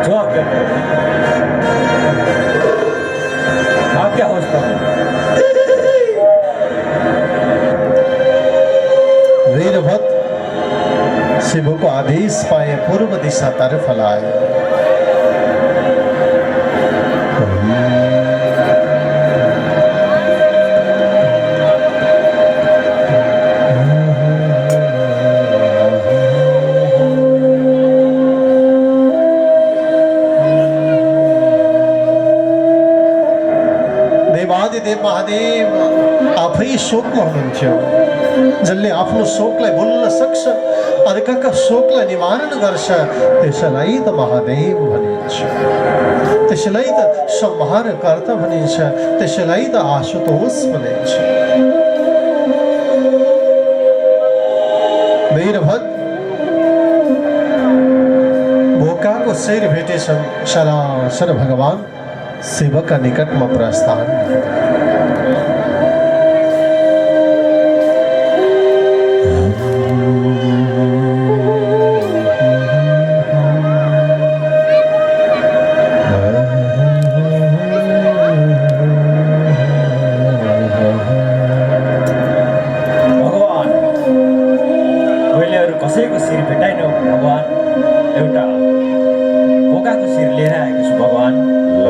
S3: जो आज्ञा होस् प्रभु
S1: वीरभद्र शिव को आदेश पाए पूर्व दिशा तरफ लाए देवादिदेव महादेव आफै शोकमा हुनुहुन्थ्यो जसले आफ्नो शोकलाई भुल्न सक्छ अर्काका शोकलाई निवारण गर्छ त्यसैलाई त महादेव भनिन्छ त्यसैलाई त संहारकर्ता भनिन्छ त्यसैलाई त आशुतोष भनिन्छ वीरभद्र भोकाको शिर भेटेछन् सरासर भगवान शिवका निकटमा प्रस्थान
S3: कसैको शिर भेटाइनौ भगवान एउटा बोकाको शिर लिएर आएको छु भगवान
S2: ल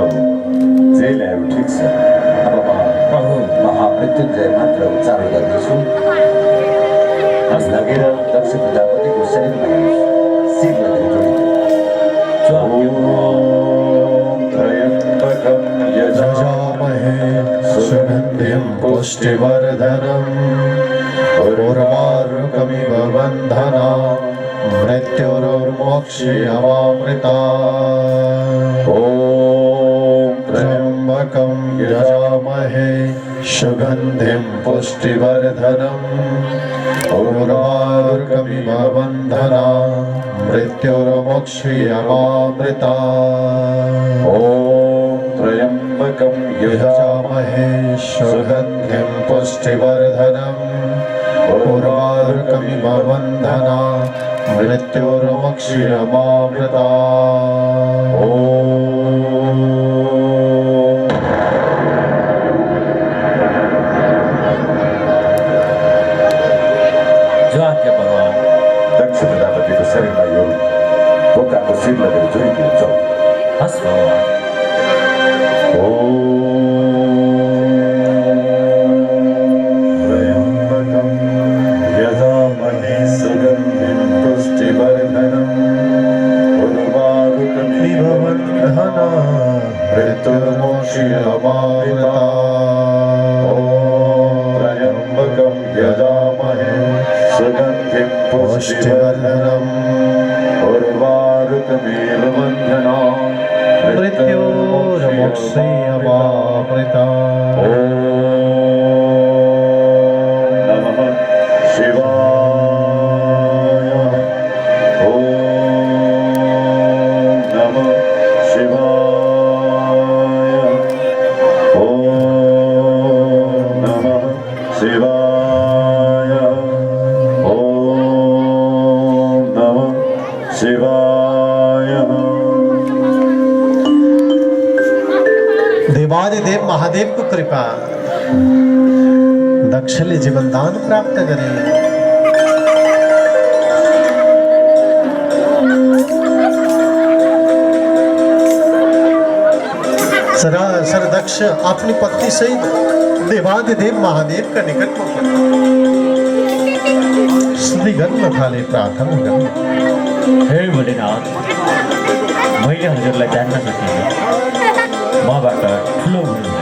S2: जे ल्याए मृत्युंजय मंत्र उच्चारण गर्दैछु लगेर दक्ष प्रजापतिको शरीरमा शिर लगेर जोडिन्छ। ओम त्र्यम्बकं
S1: यजामहे सुगन्धिं पुष्टिवर्धनम् उर्वारुकमिव बन्धनान् मृत्युर्मोक्षयमामृता।
S2: ओम
S1: त्र्यम्बकं यजामहे सुगन्धिं पुष्टिवर्धनम् उर्वारुकमिव बन्धनान् मृत्युर्मोक्षयमामृता।
S2: ओम त्र्यम्बकं
S1: यजामहे सुगन्धिं पुष्टिवर्धनम् उर्वारुकमिव बन्धनान् मृत्युर्मोक्षयमामृता।
S3: जो आज्ञा भगवान।
S2: दक्ष प्रजापतिको शरीरमा यो बोकाको शिर लगेर जोडिदिन्छ।
S3: हस् भगवान।
S2: त्र्यम्बकं यजामहे सुगन्धिं पुष्टिवर्धनम् उर्वारुकमिव बन्धनान्
S1: मृत्युर्मोक्षयमामृता।
S2: त्र्यम्बकं यजामहे सुगन्धिं पुष्टिवर्धनम् उर्वारुकमिव बन्धनान्
S1: मृत्युर्मोक्षयमामृता।
S2: नमः शिवाय। ओम नमः शिवाय। ओम नमः शिवाय। ओम नमः शिवाय।
S1: देवादिदेव महादेव को कृपा दक्षले जीवन दान प्राप्त करे। सरासर दक्ष अपनी पत्नी सहित देवादिदेव महादेव का निकट होकर श्रीगण थाले प्रार्थना गरे।
S3: हे भोलेनाथ, मैले हजुरलाई जान्न सकिनँ। मबाट ठुलो भूल भयो।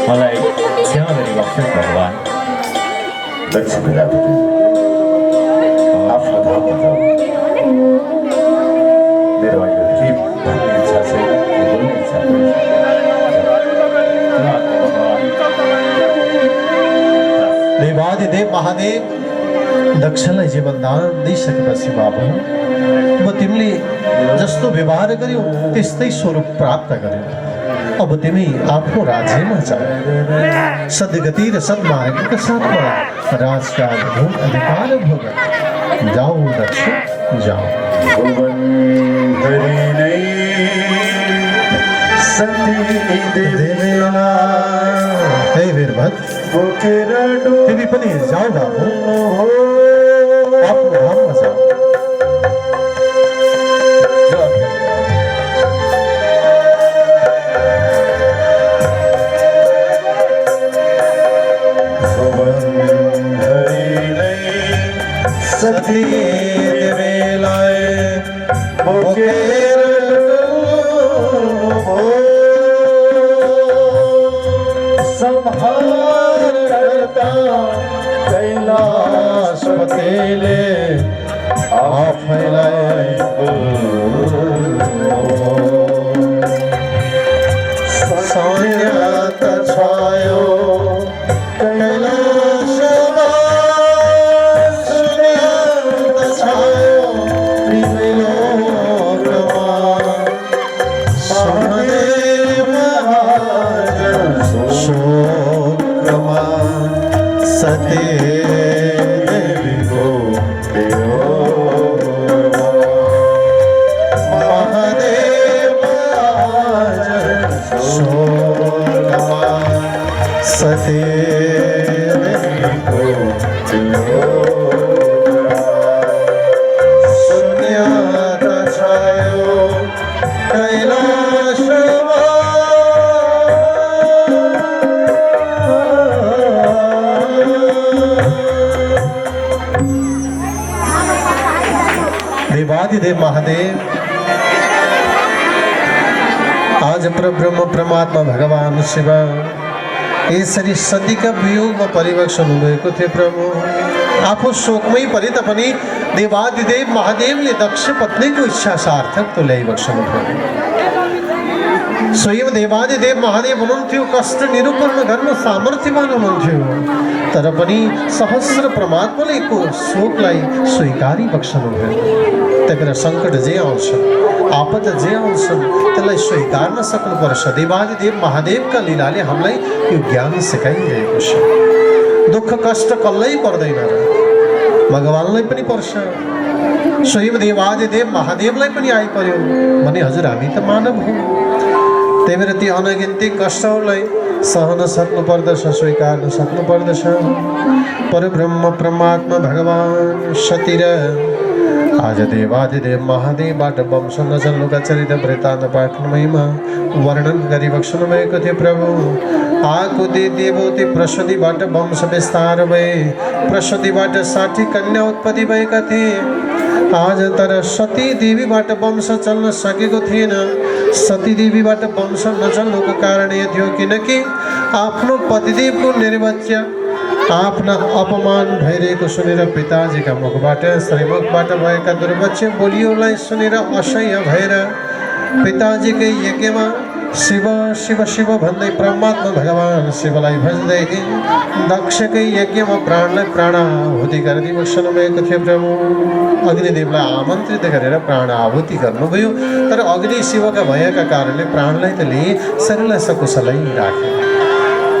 S3: मलाई क्षमा गरिबक्सोस् भगवान।
S2: दक्ष प्रजापति आफ्नो धाममा जाऊ। मेरो अहिले के भन्ने इच्छा छैन, के बोल्ने इच्छा पनि छैन।
S3: जो आज्ञा भगवान।
S1: देवादिदेव महादेव दक्षलाई जीवन दान दिइसकेपछि बाबु अब तिमीले जस्तो व्यवहार गर्यौ त्यस्तै स्वरूप प्राप्त गर्यौ। अब तिमी आफ्नो राज्यमा जाऊ। सद्गति र सद्मार्गका साथमा राजकाज भोग अधिकार भोग। जाऊ दक्ष जाऊ।
S2: भुवन धरि नै सती देवीला
S1: हे वीरभद्र,
S2: बोकेर
S1: तिमी पनि जाऊ बाबु, आफ्नो धाममा जाऊ।
S3: जो आज्ञा
S2: भुवन धरि नै
S1: सती देवीलाय
S2: बोकेर संहार करता
S1: कैलाशपतिले आफैलाई सान्यात छायो कैलाशमा शून्यात छायो त्रिलोकमा महादेव शोकमा सती देवी को देवादिदेव महादेव आज परब्रह्म परमात्मा भगवान शिव यसरी सतीका वियोगमा परिवर्तन हुनुभएको थियो प्रभु। आफू शोकमै परे तापनि देवादिदेव महादेवले दक्ष पत्नीको इच्छा सार्थक तुल्याइबक्सनु भयो। स्वयं देवादिदेव महादेव हुनुहुन्थ्यो, कष्ट निरूपण गर्न सामर्थ्यवान हुनुहुन्थ्यो, तर पनि सहस्र परमात्माले को शोकलाई स्वीकारी बक्सनु भयो। त्यही भएर सङ्कट जे आउँछ, आपद जे आउँछ, त्यसलाई स्वीकार्न सक्नुपर्छ। देवादिदेव महादेवका लीलाले हामीलाई यो ज्ञान सिकाइरहेको छ। दुःख कष्ट कसलाई पर्दैन र, भगवानलाई पनि पर्छ, स्वयं देवादिदेव महादेवलाई पनि आइपर्यो भने हजुर हामी त मानव हौँ। त्यही भएर ती अनगिन्ती कष्टहरूलाई सहन सक्नु पर्दछ, स्वीकार्न सक्नु पर्दछ। परब्रह्म परमात्मा भगवान सती र आज देवादिदेव महादेवबाट वंश नचल्नुका चरित्र वृत्तान्त पाठमयमा वर्णन गरिबक्सनु भएको थियो प्रभु। आकुति देवती प्रसूतिबाट वंश विस्तार भए, प्रसूतिबाट 60 कन्या उत्पत्ति भएका थिए। आज तर सती देवीबाट वंश चल्न सकेको थिएन। सती देवीबाट वंश नचल्नुको कारण यो थियो किनकि आफ्नो पतिदेवको निर्वच्य आफ्ना अपमान भइरहेको सुनेर पिताजीका मुखबाट, श्रीमुखबाट भएका दुर्वच्य बोलियोलाई सुनेर असह्य भएर पिताजीकै यज्ञमा शिव शिव शिव भन्दै परमात्मा भगवान शिवलाई भज्दै दक्षकै यज्ञमा प्राणलाई प्राणाहुति गरिदिनु भएको थियो प्रभु। अग्निदेवलाई आमन्त्रित गरेर प्राणाहुति गर्नुभयो, तर अग्नि शिवका भएका कारणले प्राणलाई त लिए, शरीरलाई सकुशलै राखे।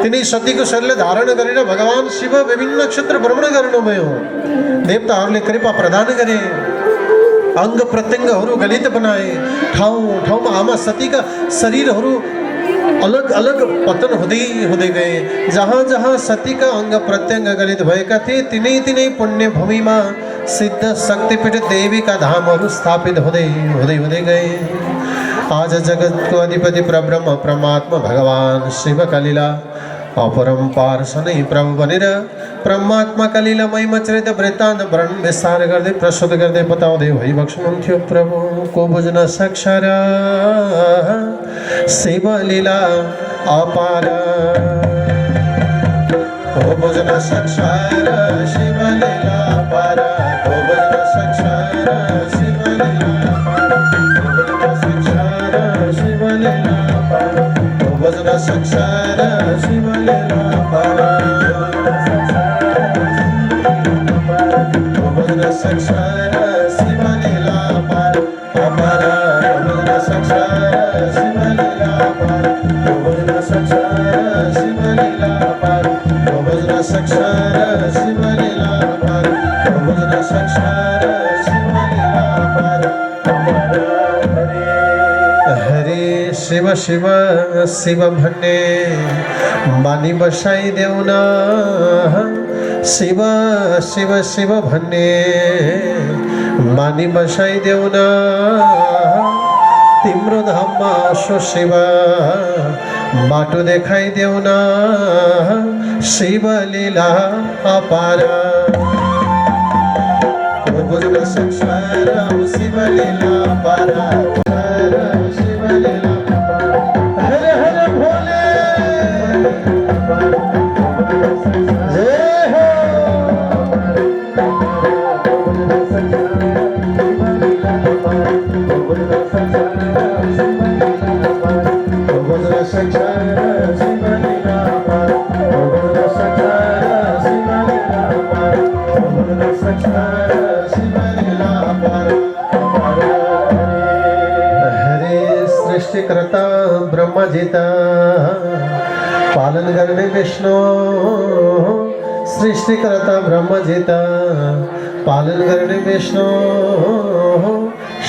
S1: तिनै सतीको शरीरलाई धारण गरेर भगवान शिव विभिन्न क्षेत्र भ्रमण गर्नुभयो। देवताहरूले कृपा प्रदान गरे, अङ्ग प्रत्यङ्गहरू गलित बनाए। ठाउँ ठाउँमा आमा सतीका शरीरहरू अलग अलग पतन हुँदै हुँदै गए। जहाँ जहाँ सतीका अङ्ग प्रत्यङ्ग गलित भएका थिए तिनै तिनै पुण्य भूमिमा सिद्ध शक्तिपीठ देवीका धामहरू स्थापित हुँदै हुँदै हुँदै गए। आज जगतको अधिपति परब्रह्म परमात्मा भगवान शिवका लीला अपरम्पार सनै प्रभु बनेर परमात्माका लीला महिमा चरित्र वृत्तान्त वर्णन विस्तार गर्दै प्रस्तुत गर्दै बताउँदै भइबक्सनुहुन्थ्यो प्रभु। को बुझ्न सक्छ र शिव लीला अपार, को बुझ्न सक्छ र शिव लीला अपार, को बुझ्न सक्छ र शिव लीला बुझ्न सक्छ र शिवलीला अपार, बुझ्न सक्छ र शिवलीला अपार अपार, बुझ्न सक्छ र शिवलीला अपार, बुझ्न सक्छ र शिवलीला अपार, बुझ्न सक्छ र शिवलीला अपार, बुझ्न सक्छ र शिवलीला अपार। हरे शिव शिव शिव भन्ने बानी बसाइदेऊ न, शिव शिव शिव भन्ने बानी बसाइदेऊ न। तिम्रो धाममा सो शिव बाटो देखाइदेऊ न, शिव लीला अपार। बुझ्न सक्छ र शिव लीला अपार, शिव लीला हर हर भोले जय हो। बुझ्न सक्छ र शिव लीला अपार, बुझ्न सक्छ र शिव लीला अपार, बुझ्न सक्छ र शिव लीला अपार। सृष्टिकर्ता ब्रह्मजिता पालन गर्ने विष्णु, सृष्टिकर्ता ब्रह्मजिता पालन गर्ने विष्णु,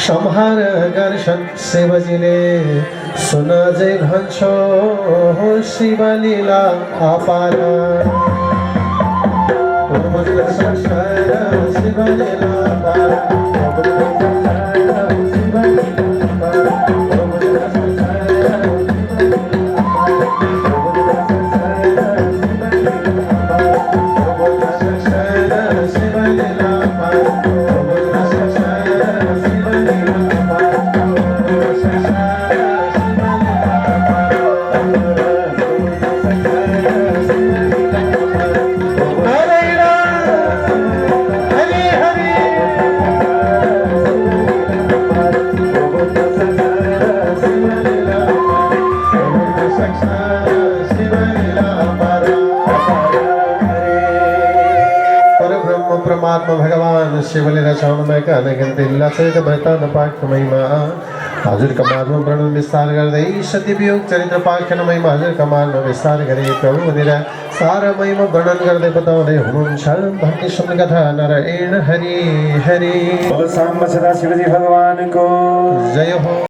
S1: संहार गर्छन् शिवजीले सुन जय भन्छौ शिव लीला अपार। बुझ्न सक्छ र शिव लीला अपार, शिव लीला अपार, शिव लीला अपार, शिव अनगिनत लीलाचरित वृत्तान्त पाख्य महिमा हजुरका माझमा वर्णन विस्तार गर्दै सत्य वियोग चरित्र पाख्यान महिमा हजुरका माझमा विस्तार गरे प्रभु भनेर सारा महिमा वर्णन गर्दै बताउँदै हुनुहुन्छ भन्ने सुन कथा नारायण हरि हरि
S2: बोलो साम्ब सदा शिवजी भगवान को
S1: जय हो।